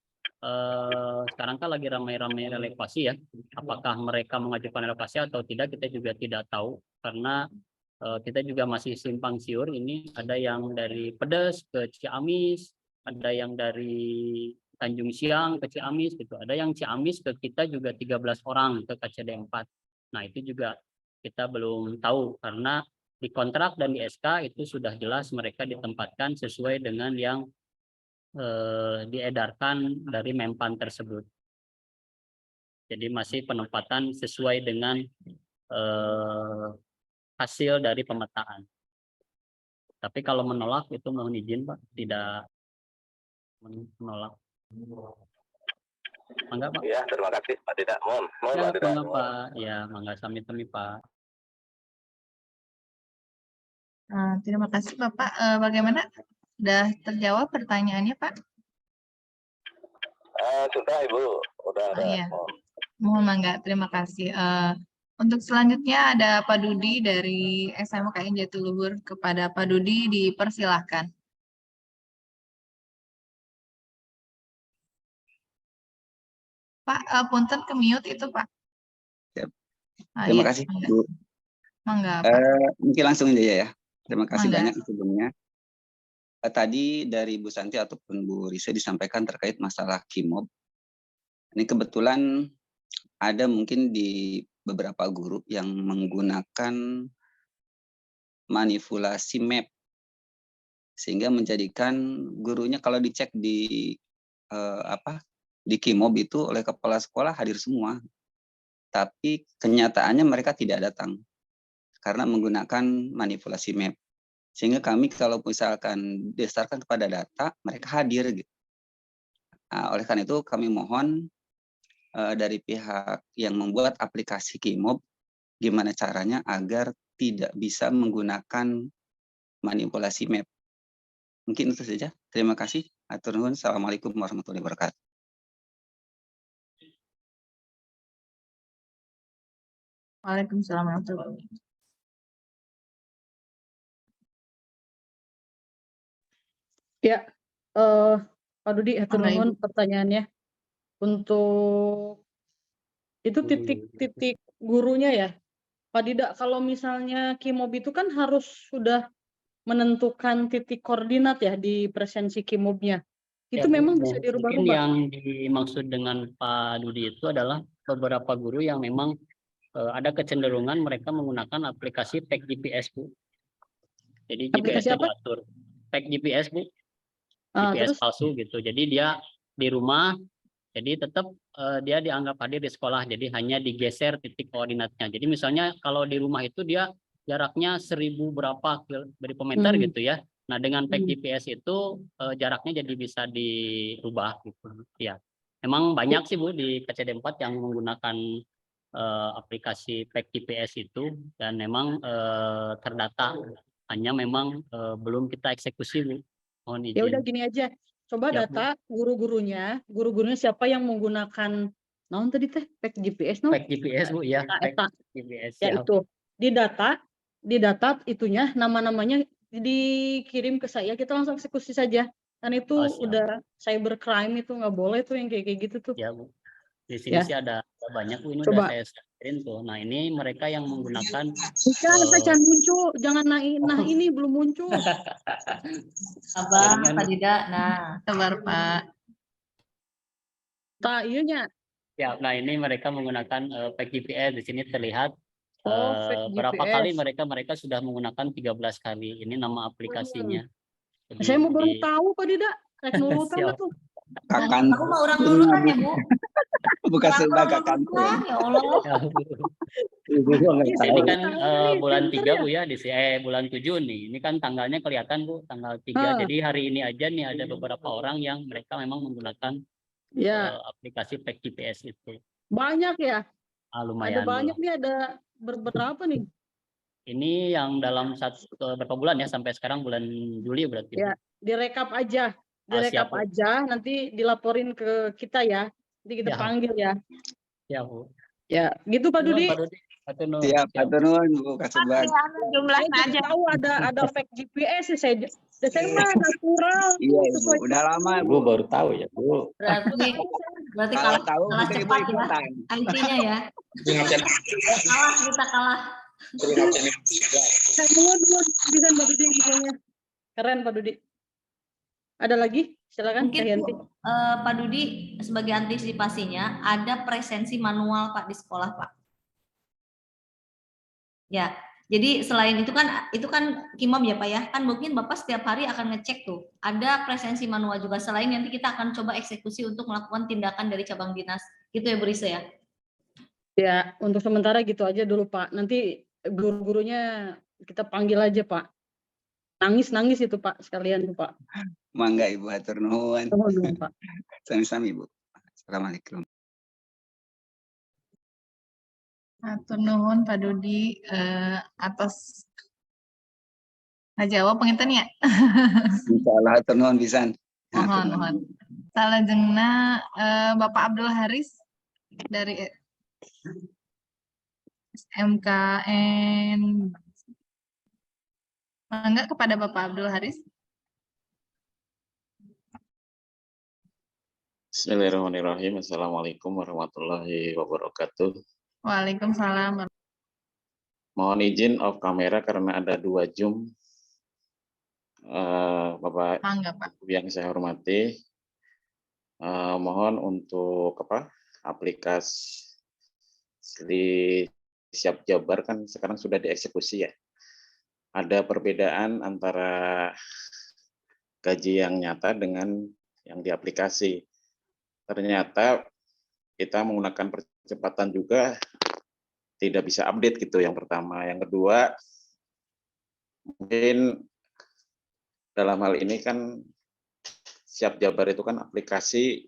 Speaker 8: sekarang kan lagi ramai-ramai relokasi ya. Apakah mereka mengajukan relokasi atau tidak kita juga tidak tahu karena kita juga masih simpang siur. Ini ada yang dari Pedes ke Ciamis, ada yang dari Tanjung Siang ke Ciamis gitu. Ada yang Ciamis ke kita juga 13 orang ke KCD 4. Nah, itu juga kita belum tahu karena di kontrak dan di SK itu sudah jelas mereka ditempatkan sesuai dengan yang diedarkan dari Menpan tersebut. Jadi masih penempatan sesuai dengan hasil dari pemetaan. Tapi kalau menolak itu mohon izin Pak, tidak menolak. Mangga Pak.
Speaker 10: Ya, terima kasih Pak Dida. Mohon
Speaker 8: Ya,
Speaker 10: Pak Dida.
Speaker 8: Pak. Ya, mangga sami-sami Pak.
Speaker 1: Terima kasih Bapak. Bagaimana? Sudah terjawab pertanyaannya Pak?
Speaker 10: Sudah Ibu, udah.
Speaker 1: Iya. Mohon mangga, terima kasih. Untuk selanjutnya ada Pak Dudi dari SMKN Jatiluhur. Kepada Pak Dudi dipersilahkan. Pak, punten ke mute itu Pak.
Speaker 11: Terima kasih Bu.
Speaker 1: Mangga Pak.
Speaker 11: Mungkin langsung aja ya. Terima kasih
Speaker 1: Mangga.
Speaker 11: banyak sebelumnya. Tadi dari Bu Santi ataupun Bu Risa disampaikan terkait masalah KIMOB. Ini kebetulan ada mungkin di beberapa guru yang menggunakan manipulasi map, sehingga menjadikan gurunya kalau dicek di di KIMOB itu oleh kepala sekolah hadir semua, tapi kenyataannya mereka tidak datang karena menggunakan manipulasi map. Sehingga kami kalau misalkan didasarkan kepada data, mereka hadir gitu. Nah, oleh karena itu kami mohon dari pihak yang membuat aplikasi KIMOB, gimana caranya agar tidak bisa menggunakan manipulasi map. Mungkin itu saja. Terima kasih. Atur nuhun. Assalamualaikum warahmatullahi wabarakatuh.
Speaker 1: Waalaikumsalam warahmatullahi wabarakatuh.
Speaker 7: Ya, Pak Dudi, hatur
Speaker 1: Mangga, Ibu.
Speaker 7: nuhun pertanyaannya. Untuk itu titik-titik gurunya ya, Pak Dida, kalau misalnya KIMOB itu kan harus sudah menentukan titik koordinat ya di presensi KIMOB-nya. Itu
Speaker 8: Ya, Bu.
Speaker 7: memang bisa
Speaker 8: Mungkin
Speaker 7: dirubah-rubah.
Speaker 8: yang dimaksud dengan Pak Dudi itu adalah beberapa guru yang memang ada kecenderungan mereka menggunakan aplikasi tag GPS, Bu. Jadi
Speaker 7: Aplikasi
Speaker 8: GPS-nya
Speaker 7: apa?
Speaker 8: diatur. Tag GPS, Bu.
Speaker 7: Ah,
Speaker 8: GPS
Speaker 7: terus?
Speaker 8: palsu gitu. Jadi dia di rumah, jadi tetap dia dianggap hadir di sekolah. Jadi hanya digeser titik koordinatnya. Jadi misalnya kalau di rumah itu dia jaraknya 1000 berapa kilometer gitu ya. Nah dengan tag GPS itu jaraknya jadi bisa dirubah gitu. Ya, memang banyak sih Bu di KCD 4 yang menggunakan aplikasi tag GPS itu dan memang terdata. Hanya memang belum kita eksekusi Bu. Mohon izin.
Speaker 7: Ya udah gini aja. Coba
Speaker 8: Ya, Bu.
Speaker 7: data guru-gurunya siapa yang menggunakan naon tadi teh tag GPS no?
Speaker 8: Tag GPS Bu ya.
Speaker 7: Nah,
Speaker 8: Tag
Speaker 7: eta.
Speaker 8: GPS
Speaker 7: Ya
Speaker 8: ya.
Speaker 7: itu. Di data itunya nama-namanya dikirim ke saya, kita langsung eksekusi saja. Dan itu
Speaker 8: Oh, siap.
Speaker 7: udah cybercrime, itu nggak boleh tuh yang kayak gitu tuh.
Speaker 8: Ya Bu. Di sini
Speaker 7: Ya.
Speaker 8: sih ada banyak Bu, ini
Speaker 7: Coba.
Speaker 8: udah saya sharein tuh. Nah ini mereka yang menggunakan
Speaker 7: Bukan, jangan muncul, jangan naik. Nah ini belum muncul.
Speaker 5: Abang,
Speaker 8: Jaringan.
Speaker 5: Pak Dida. Nah,
Speaker 1: Sabar, Pak.
Speaker 7: Tak iya nya.
Speaker 8: Ya, nah ini mereka menggunakan tag GPS. Di sini terlihat
Speaker 7: Fake
Speaker 8: berapa
Speaker 7: GPS.
Speaker 8: kali mereka sudah menggunakan 13 kali. Ini nama aplikasinya. Jadi,
Speaker 7: Saya mau baru tahu Pak Dida. Rek nurutan
Speaker 8: Siap.
Speaker 7: tuh.
Speaker 11: Kakan.
Speaker 5: aku mau orang nurutan ya Bu.
Speaker 11: Bukan
Speaker 5: Orang
Speaker 11: sebelah
Speaker 5: nurutan,
Speaker 11: kakan.
Speaker 5: ya Allah.
Speaker 8: Ya, Bu.
Speaker 7: Iya,
Speaker 8: Ini kan
Speaker 7: tanggalnya nih,
Speaker 8: bulan
Speaker 7: pinter
Speaker 8: 3 Bu ya, di bulan 7 nih. Ini kan tanggalnya kelihatan Bu, tanggal 3. Jadi hari ini aja nih ada beberapa orang yang mereka memang menggunakan
Speaker 7: Ya,
Speaker 8: aplikasi tag GPS itu.
Speaker 7: banyak ya.
Speaker 8: Lumayan.
Speaker 7: Ada banyak
Speaker 8: Bu.
Speaker 7: nih, ada berapa nih?
Speaker 8: Ini yang dalam berapa bulan ya, sampai sekarang bulan Juli berarti.
Speaker 7: Ya, direkap aja. Direkap
Speaker 8: siap, Bu.
Speaker 7: aja, nanti dilaporin ke kita ya. Nanti kita
Speaker 8: Ya.
Speaker 7: panggil ya.
Speaker 8: Ya Bu.
Speaker 7: Ya, gitu Pak Dudi.
Speaker 8: Pak Dudi.
Speaker 11: Siap, atur nuhun Bu Kasubag.
Speaker 5: Jumlahnya
Speaker 7: Saya
Speaker 5: aja.
Speaker 7: tahu ada fake GPS sih, saya mah natural.
Speaker 11: Iya Ibu,
Speaker 7: sesuai
Speaker 11: udah lama
Speaker 8: Bu
Speaker 11: Bu.
Speaker 8: baru tahu ya Bu.
Speaker 5: Berarti
Speaker 11: Kalau
Speaker 5: kalah,
Speaker 11: tahu
Speaker 5: kalah
Speaker 11: mungkin Ibu
Speaker 5: cepat ya.
Speaker 11: ikutan.
Speaker 5: IT-nya ya. Kalah, kita kalah.
Speaker 7: Nuhun, bisa Pak Dudi infonya. Keren Pak Dudi. Ada lagi? Silakan
Speaker 5: Mungkin
Speaker 7: Teh Yanti.
Speaker 5: Bu, Pak Dudi sebagai antisipasinya ada presensi manual Pak di sekolah Pak. Ya, jadi selain itu kan KIMOB ya Pak ya, kan mungkin Bapak setiap hari akan ngecek tuh, ada presensi manual juga, selain nanti kita akan coba eksekusi untuk melakukan tindakan dari cabang dinas, gitu ya Bu Risa ya?
Speaker 7: Ya, untuk sementara gitu aja dulu Pak, nanti guru-gurunya kita panggil aja Pak. Nangis itu Pak, sekalian tuh Pak.
Speaker 11: Mangga Ibu, atur nuhun.
Speaker 7: Nuhun, Pak.
Speaker 11: Sami-sami Bu. Assalamualaikum.
Speaker 1: Atur nuhun Pak Dudi atas ngajawab penginten ya.
Speaker 11: Insyaallah atur nuhun pisan.
Speaker 1: Mohon. Salajengna Bapak Abdul Haris dari SMKN. Mangga kepada Bapak Abdul Haris.
Speaker 12: Bismillahirrahmanirrahim. Assalamualaikum warahmatullahi wabarakatuh.
Speaker 1: Waalaikumsalam.
Speaker 12: Mohon izin off kamera karena ada 2 Zoom Bapak
Speaker 1: Mangga, Pak.
Speaker 12: Ibu yang saya hormati, mohon untuk aplikasi Siap Jabar kan sekarang sudah dieksekusi ya. Ada perbedaan antara gaji yang nyata dengan yang di aplikasi. Ternyata kita menggunakan percepatan juga tidak bisa update gitu yang pertama. Yang kedua, mungkin dalam hal ini kan Siap Jabar itu kan aplikasi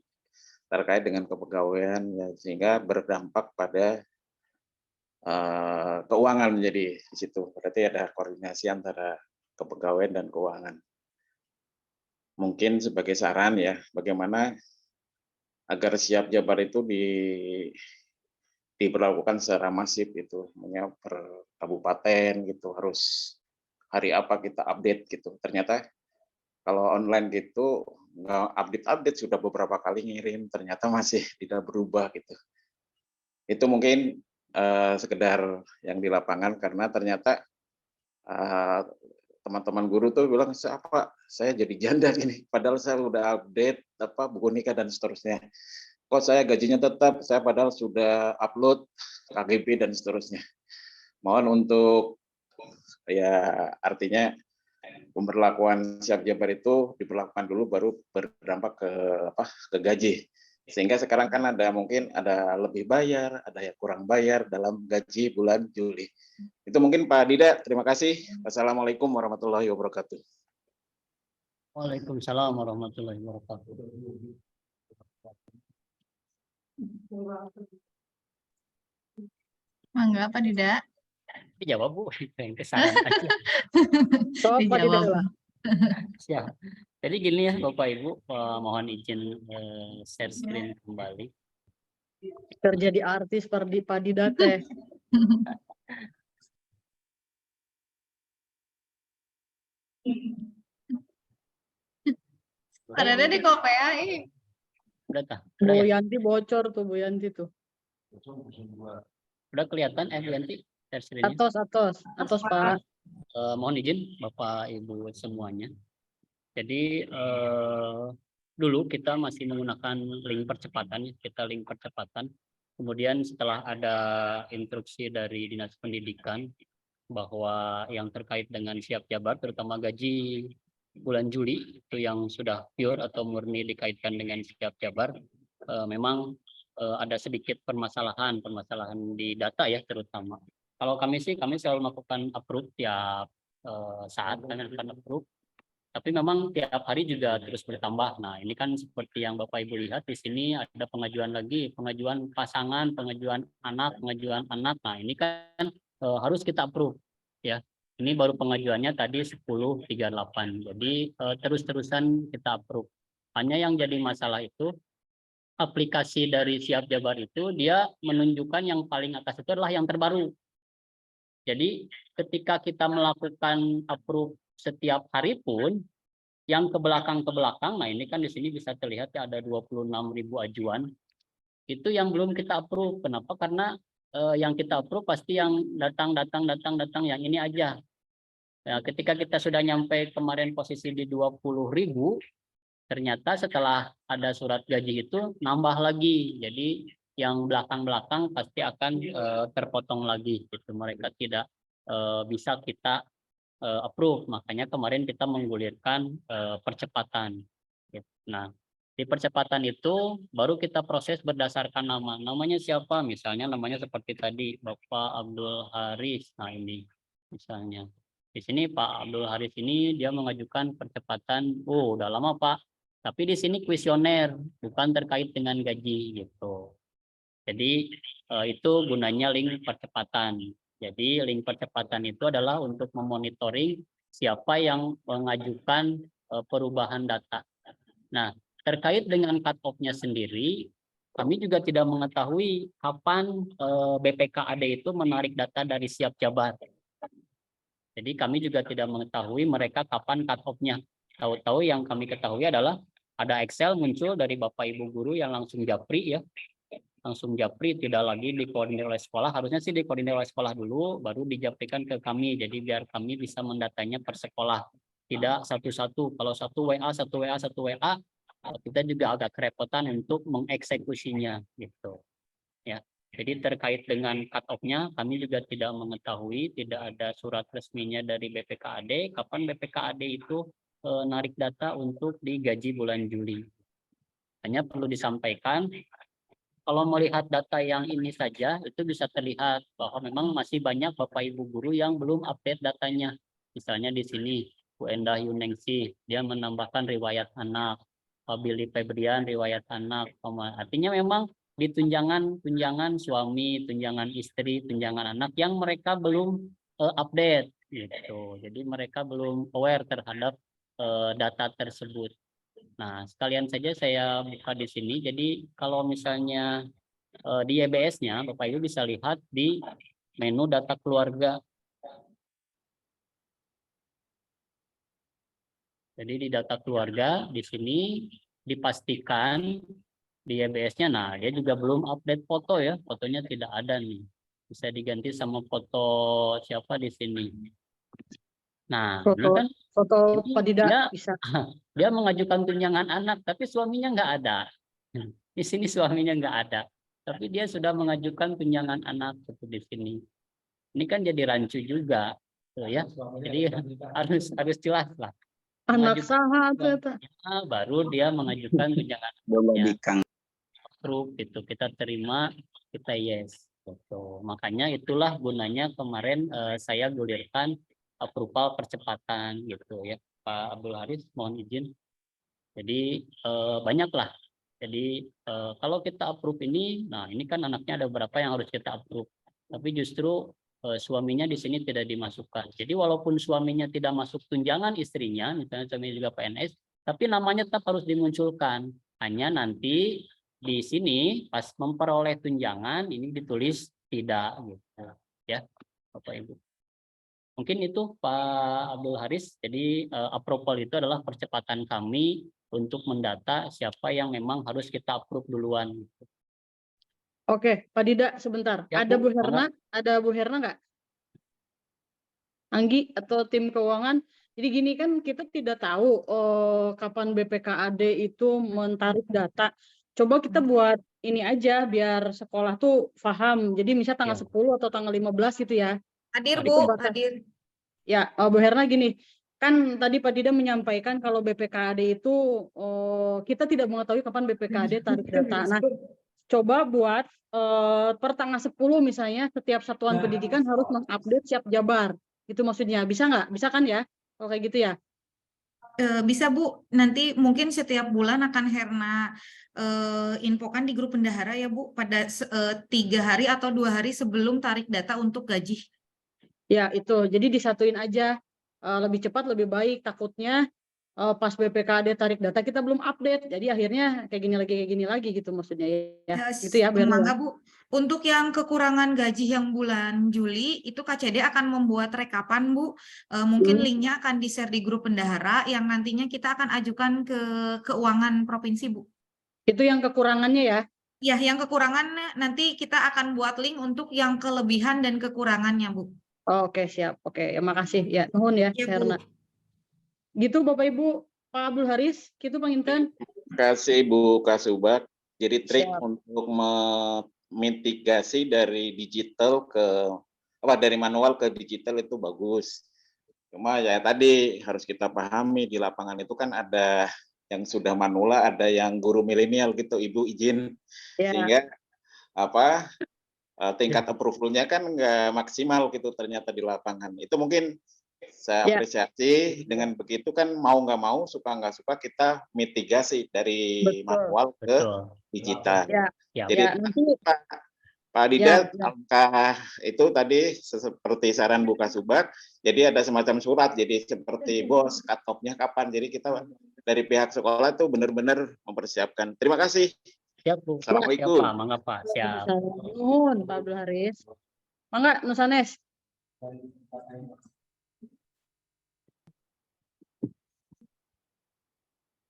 Speaker 12: terkait dengan kepegawaian ya, sehingga berdampak pada keuangan menjadi di situ. Berarti ada koordinasi antara kepegawaian dan keuangan. Mungkin sebagai saran ya, bagaimana agar Siap Jabar itu diberlakukan secara masif itu, namanya per kabupaten gitu, harus hari apa kita update gitu. Ternyata kalau online gitu nggak update sudah beberapa kali ngirim, ternyata masih tidak berubah gitu. Itu mungkin sekedar yang di lapangan, karena ternyata teman-teman guru tuh bilang, saya jadi janda gini, padahal saya udah update buku nikah dan seterusnya. Kok saya gajinya tetap, saya padahal sudah upload KGB dan seterusnya. Mohon untuk ya artinya pemberlakuan Siap Jabar itu diberlakukan dulu baru berdampak ke gaji. Sehingga sekarang kan mungkin ada lebih bayar, ada yang kurang bayar dalam gaji bulan Juli. Itu mungkin Pak Dida, terima kasih. Wassalamualaikum warahmatullahi wabarakatuh.
Speaker 8: Waalaikumsalam warahmatullahi wabarakatuh.
Speaker 1: Mangga, Pak Dida.
Speaker 8: Dijawab Bu, yang kesaran aja.
Speaker 1: Dijawab.
Speaker 8: Siap. Jadi gini ya Bapak Ibu, mohon izin share screen kembali.
Speaker 7: Terjadi artis Pak Dida teh.
Speaker 1: Ada di KPAI.
Speaker 8: Udah tak?
Speaker 7: Bu Yanti bocor tuh, Bu Yanti tuh.
Speaker 8: Udah kelihatan Bu Yanti share screen-nya?
Speaker 7: Atos Pak.
Speaker 8: Mohon izin Bapak Ibu semuanya. Jadi dulu kita masih menggunakan link percepatan, link percepatan. Kemudian setelah ada instruksi dari Dinas Pendidikan bahwa yang terkait dengan Siap Jabar, terutama gaji bulan Juli itu yang sudah pure atau murni dikaitkan dengan Siap Jabar, memang ada sedikit permasalahan di data ya terutama. Kalau kami selalu melakukan approve tiap saat kami akan approve. Tapi memang tiap hari juga terus bertambah. Nah, ini kan seperti yang Bapak Ibu lihat di sini ada pengajuan lagi, pengajuan pasangan, pengajuan anak. Nah, ini kan harus kita approve ya. Ini baru pengajuannya tadi 10.38. Jadi terus-terusan kita approve. Hanya yang jadi masalah itu aplikasi dari Siap Jabar itu dia menunjukkan yang paling atas itu adalah yang terbaru. Jadi ketika kita melakukan approve setiap hari pun yang ke belakang, nah ini kan di sini bisa terlihat ya ada 26.000 ajuan. Itu yang belum kita approve. Kenapa? Karena yang kita approve pasti yang datang yang ini aja. Ya, ketika kita sudah nyampe kemarin posisi di 20.000, ternyata setelah ada surat gaji itu nambah lagi. Jadi yang belakang pasti akan terpotong lagi. Gitu. Mereka tidak bisa kita approve, makanya kemarin kita menggulirkan percepatan. Nah, di percepatan itu baru kita proses berdasarkan namanya siapa, misalnya namanya seperti tadi Bapak Abdul Haris. Nah ini misalnya di sini Pak Abdul Haris ini dia mengajukan percepatan. Udah lama Pak, tapi di sini kuesioner bukan terkait dengan gaji gitu. Jadi itu gunanya link percepatan. Jadi link percepatan itu adalah untuk memonitoring siapa yang mengajukan perubahan data. Nah, terkait dengan cut-off-nya sendiri, kami juga tidak mengetahui kapan BPKAD itu menarik data dari Siap Jabar. Jadi kami juga tidak mengetahui mereka kapan cut-off-nya. Tahu-tahu yang kami ketahui adalah ada Excel muncul dari Bapak Ibu guru yang langsung japri ya. Langsung japri, tidak lagi dikoordinir oleh sekolah. Harusnya sih dikoordinir oleh sekolah dulu, baru dijaprikan ke kami. Jadi biar kami bisa mendatanya per sekolah. tidak satu-satu. Kalau satu WA, kita juga agak kerepotan untuk mengeksekusinya gitu. Ya. Jadi terkait dengan cut-off-nya, kami juga tidak mengetahui, tidak ada surat resminya dari BPKAD, kapan BPKAD itu narik data untuk digaji bulan Juli. Hanya perlu disampaikan, kalau melihat data yang ini saja, itu bisa terlihat bahwa memang masih banyak Bapak Ibu guru yang belum update datanya. Misalnya di sini, Bu Endah Yuningsih, dia menambahkan riwayat anak, Pak Billy Febrian, riwayat anak. Artinya memang di tunjangan suami, tunjangan istri, tunjangan anak yang mereka belum update gitu. Jadi mereka belum aware terhadap data tersebut. Nah, sekalian saja saya buka di sini. Jadi kalau misalnya di YBS-nya, Bapak Ibu bisa lihat di menu data keluarga. Jadi di data keluarga di sini dipastikan di YBS-nya, nah dia juga belum update foto ya, fotonya tidak ada nih. Bisa diganti sama foto siapa di sini. Nah, kan
Speaker 7: Foto Pak Dida bisa.
Speaker 8: Dia mengajukan tunjangan anak, tapi suaminya nggak ada. Di sini suaminya nggak ada, tapi dia sudah mengajukan tunjangan anak seperti di sini. Ini kan jadi rancu juga, tuh ya. Jadi harus jelas lah.
Speaker 7: Anak sahat
Speaker 8: baru dia mengajukan tunjangan
Speaker 11: anaknya.
Speaker 8: Itu kita terima, kita yes. Gitu. Makanya itulah gunanya kemarin saya gulirkan approval percepatan gitu ya, Pak Abdul Haris, mohon izin. Jadi banyaklah. Jadi kalau kita approve ini, nah ini kan anaknya ada berapa yang harus kita approve. Tapi justru suaminya di sini tidak dimasukkan. Jadi walaupun suaminya tidak masuk tunjangan istrinya, misalnya suaminya juga PNS, tapi namanya tetap harus dimunculkan. Hanya nanti di sini pas memperoleh tunjangan ini ditulis tidak gitu ya, Bapak Ibu. Mungkin itu Pak Abdul Haris. Jadi approval itu adalah percepatan kami untuk mendata siapa yang memang harus kita approve duluan.
Speaker 7: Oke, Pak Dida sebentar.
Speaker 8: Ya,
Speaker 7: ada
Speaker 8: Bu,
Speaker 7: Bu Herna nggak? Anggi atau tim keuangan. Jadi gini kan kita tidak tahu kapan BPKAD itu mentarik data. Coba kita buat ini aja biar sekolah tuh paham. Jadi misalnya tanggal 10 atau tanggal 15 gitu ya.
Speaker 13: Hadir Bu, hadir.
Speaker 7: Ya, Bu Herna gini, kan tadi Pak Dida menyampaikan kalau BPKAD itu kita tidak mengetahui kapan BPKAD tarik data. Nah, coba buat per tanggal 10 misalnya setiap satuan pendidikan harus mengupdate siap jabar. Itu maksudnya. Bisa nggak? Bisa kan ya? Kalau kayak gitu ya?
Speaker 13: Bisa Bu, nanti mungkin setiap bulan akan Herna infokan di grup bendahara ya Bu, pada 3 hari atau 2 hari sebelum tarik data untuk gaji.
Speaker 7: Ya itu, jadi disatuin aja, lebih cepat lebih baik. Takutnya pas BPKAD tarik data kita belum update, jadi akhirnya kayak gini lagi gitu maksudnya ya. Gitu ya,
Speaker 13: Mangga Bu. Untuk yang kekurangan gaji yang bulan Juli itu KCD akan membuat rekapan Bu. Mungkin linknya akan di-share di grup bendahara yang nantinya kita akan ajukan ke keuangan provinsi Bu.
Speaker 7: Itu yang kekurangannya ya?
Speaker 13: Ya, yang kekurangan nanti kita akan buat link untuk yang kelebihan dan kekurangannya Bu.
Speaker 7: Oke, siap. Oke, ya makasih ya. Nuhun ya, Herna. Gitu Bapak Ibu, Pak Abdul Haris, gitu Bang Intan.
Speaker 12: Terima kasih Bu Kasubag. Jadi trik untuk memitigasi dari digital dari manual ke digital itu bagus. Cuma ya tadi harus kita pahami di lapangan itu kan ada yang sudah manula, ada yang guru milenial gitu, Ibu izin. Sehingga tingkat approval-nya kan nggak maksimal gitu ternyata di lapangan. Itu mungkin saya apresiasi. Dengan begitu kan mau nggak mau, suka nggak suka kita mitigasi dari manual ke digital. Jadi Pak Dida, langkah itu tadi seperti saran Bu Kasubag, jadi ada semacam surat, jadi seperti bos, cut-off-nya kapan. Jadi kita dari pihak sekolah itu benar-benar mempersiapkan. Terima kasih.
Speaker 8: Siap Bu.
Speaker 12: Assalamualaikum.
Speaker 8: Siap, Mangga Pak. Siap.
Speaker 7: Nuhun Pak Abdul Haris. Mangga Nusanes.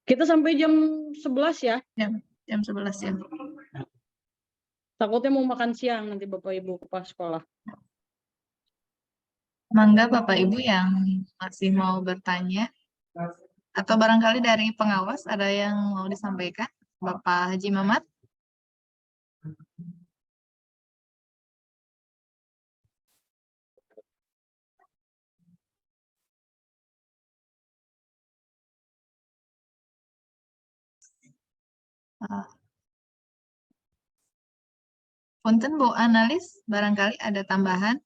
Speaker 7: Kita sampai jam 11 ya?
Speaker 1: Jam 11 ya.
Speaker 7: Takutnya mau makan siang nanti Bapak Ibu kepala sekolah.
Speaker 1: Mangga Bapak Ibu yang masih mau bertanya Atau barangkali dari pengawas ada yang mau disampaikan? Bapak Haji Mamat? Punten Bu Analis, barangkali ada tambahan?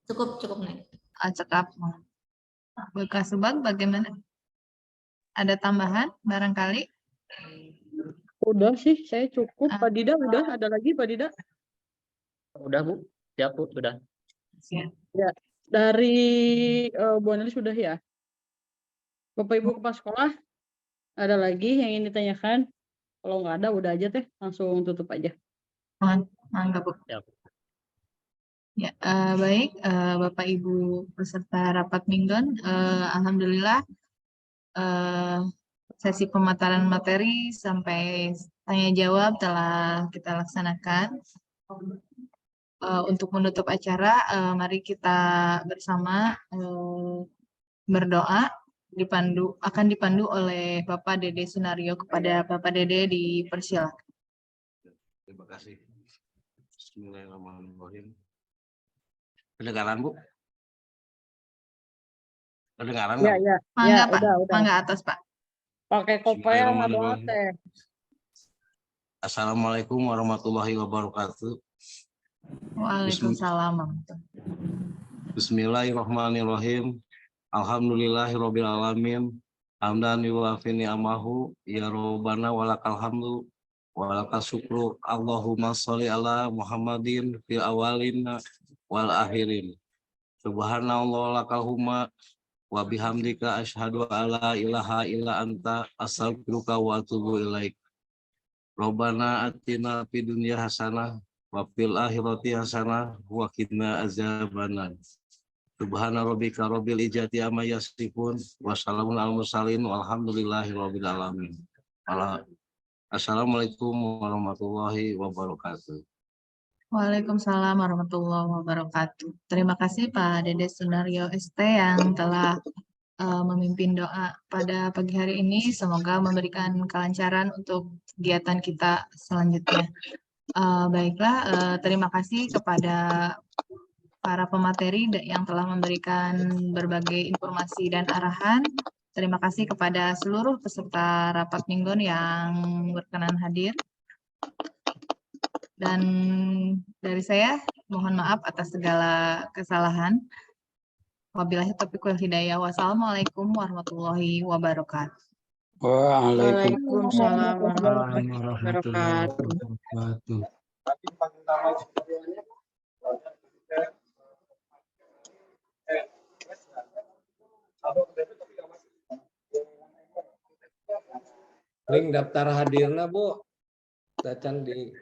Speaker 5: Cukup nih.
Speaker 1: Cekap. Bu Kasubag bagaimana? Ada tambahan barangkali?
Speaker 7: Udah sih, saya cukup. Pak Dida udah, ada lagi Pak Dida?
Speaker 8: Udah Bu, siap Bu, sudah.
Speaker 7: Ya, dari Bu Analis sudah ya. Bapak Ibu kepala sekolah, ada lagi yang ingin ditanyakan? Kalau nggak ada, udah aja teh, langsung tutup aja.
Speaker 1: Mangga Bu.
Speaker 8: Siap.
Speaker 1: Ya, baik Bapak Ibu peserta rapat mingguan, alhamdulillah sesi pemaparan materi sampai tanya jawab telah kita laksanakan. Untuk menutup acara, mari kita bersama berdoa akan dipandu oleh Bapak Dede Sunario. Kepada Bapak Dede dipersilakan.
Speaker 14: Terima kasih. Bismillahirrahmanirrahim. Kedengaran Bu? Kedengaran
Speaker 7: Ya,
Speaker 14: nggak, Bu?
Speaker 7: ya,
Speaker 1: Mangga
Speaker 7: ya,
Speaker 1: Pak,
Speaker 7: udah.
Speaker 1: mangga atas Pak.
Speaker 7: Pakai kopel nggak bawa
Speaker 14: Bismillahirrahmanirrahim.
Speaker 7: teh.
Speaker 14: Assalamualaikum warahmatullahi wabarakatuh.
Speaker 1: Waalaikumsalam.
Speaker 14: Bismillahirrahmanirrahim. Alhamdulillahirabbil alamin. Hamdan yuwafi ni'amahu ya robbana walakal hamdu walakal syukru. Allahumma sholli ala Muhammadin fil awalin wal akhirin. Subhanallah lakal humma wa bihamdika asyhadu alla ilaha illa anta astaghfiruka wa atubu ilaik. Robbana atina fid dunya hasanah wa fil akhirati hasanah wa qina azabannar. Subhana rabbika rabbil izzati amma yasifun wa salamun alal mursalin walhamdulillahi rabbil alamin. Assalamualaikum warahmatullahi wabarakatuh.
Speaker 1: Waalaikumsalam warahmatullahi wabarakatuh. Terima kasih Pak Dede Sunario ST yang telah memimpin doa pada pagi hari ini. Semoga memberikan kelancaran untuk kegiatan kita selanjutnya. Baiklah, terima kasih kepada para pemateri yang telah memberikan berbagai informasi dan arahan. Terima kasih kepada seluruh peserta rapat mingguan yang berkenan hadir. Dan dari saya, mohon maaf atas segala kesalahan. Wabillahi taufiq wal hidayah. Wassalamualaikum warahmatullahi wabarakatuh.
Speaker 7: Waalaikumsalam warahmatullahi wabarakatuh.
Speaker 15: Link daftar hadirna Bu, dacan di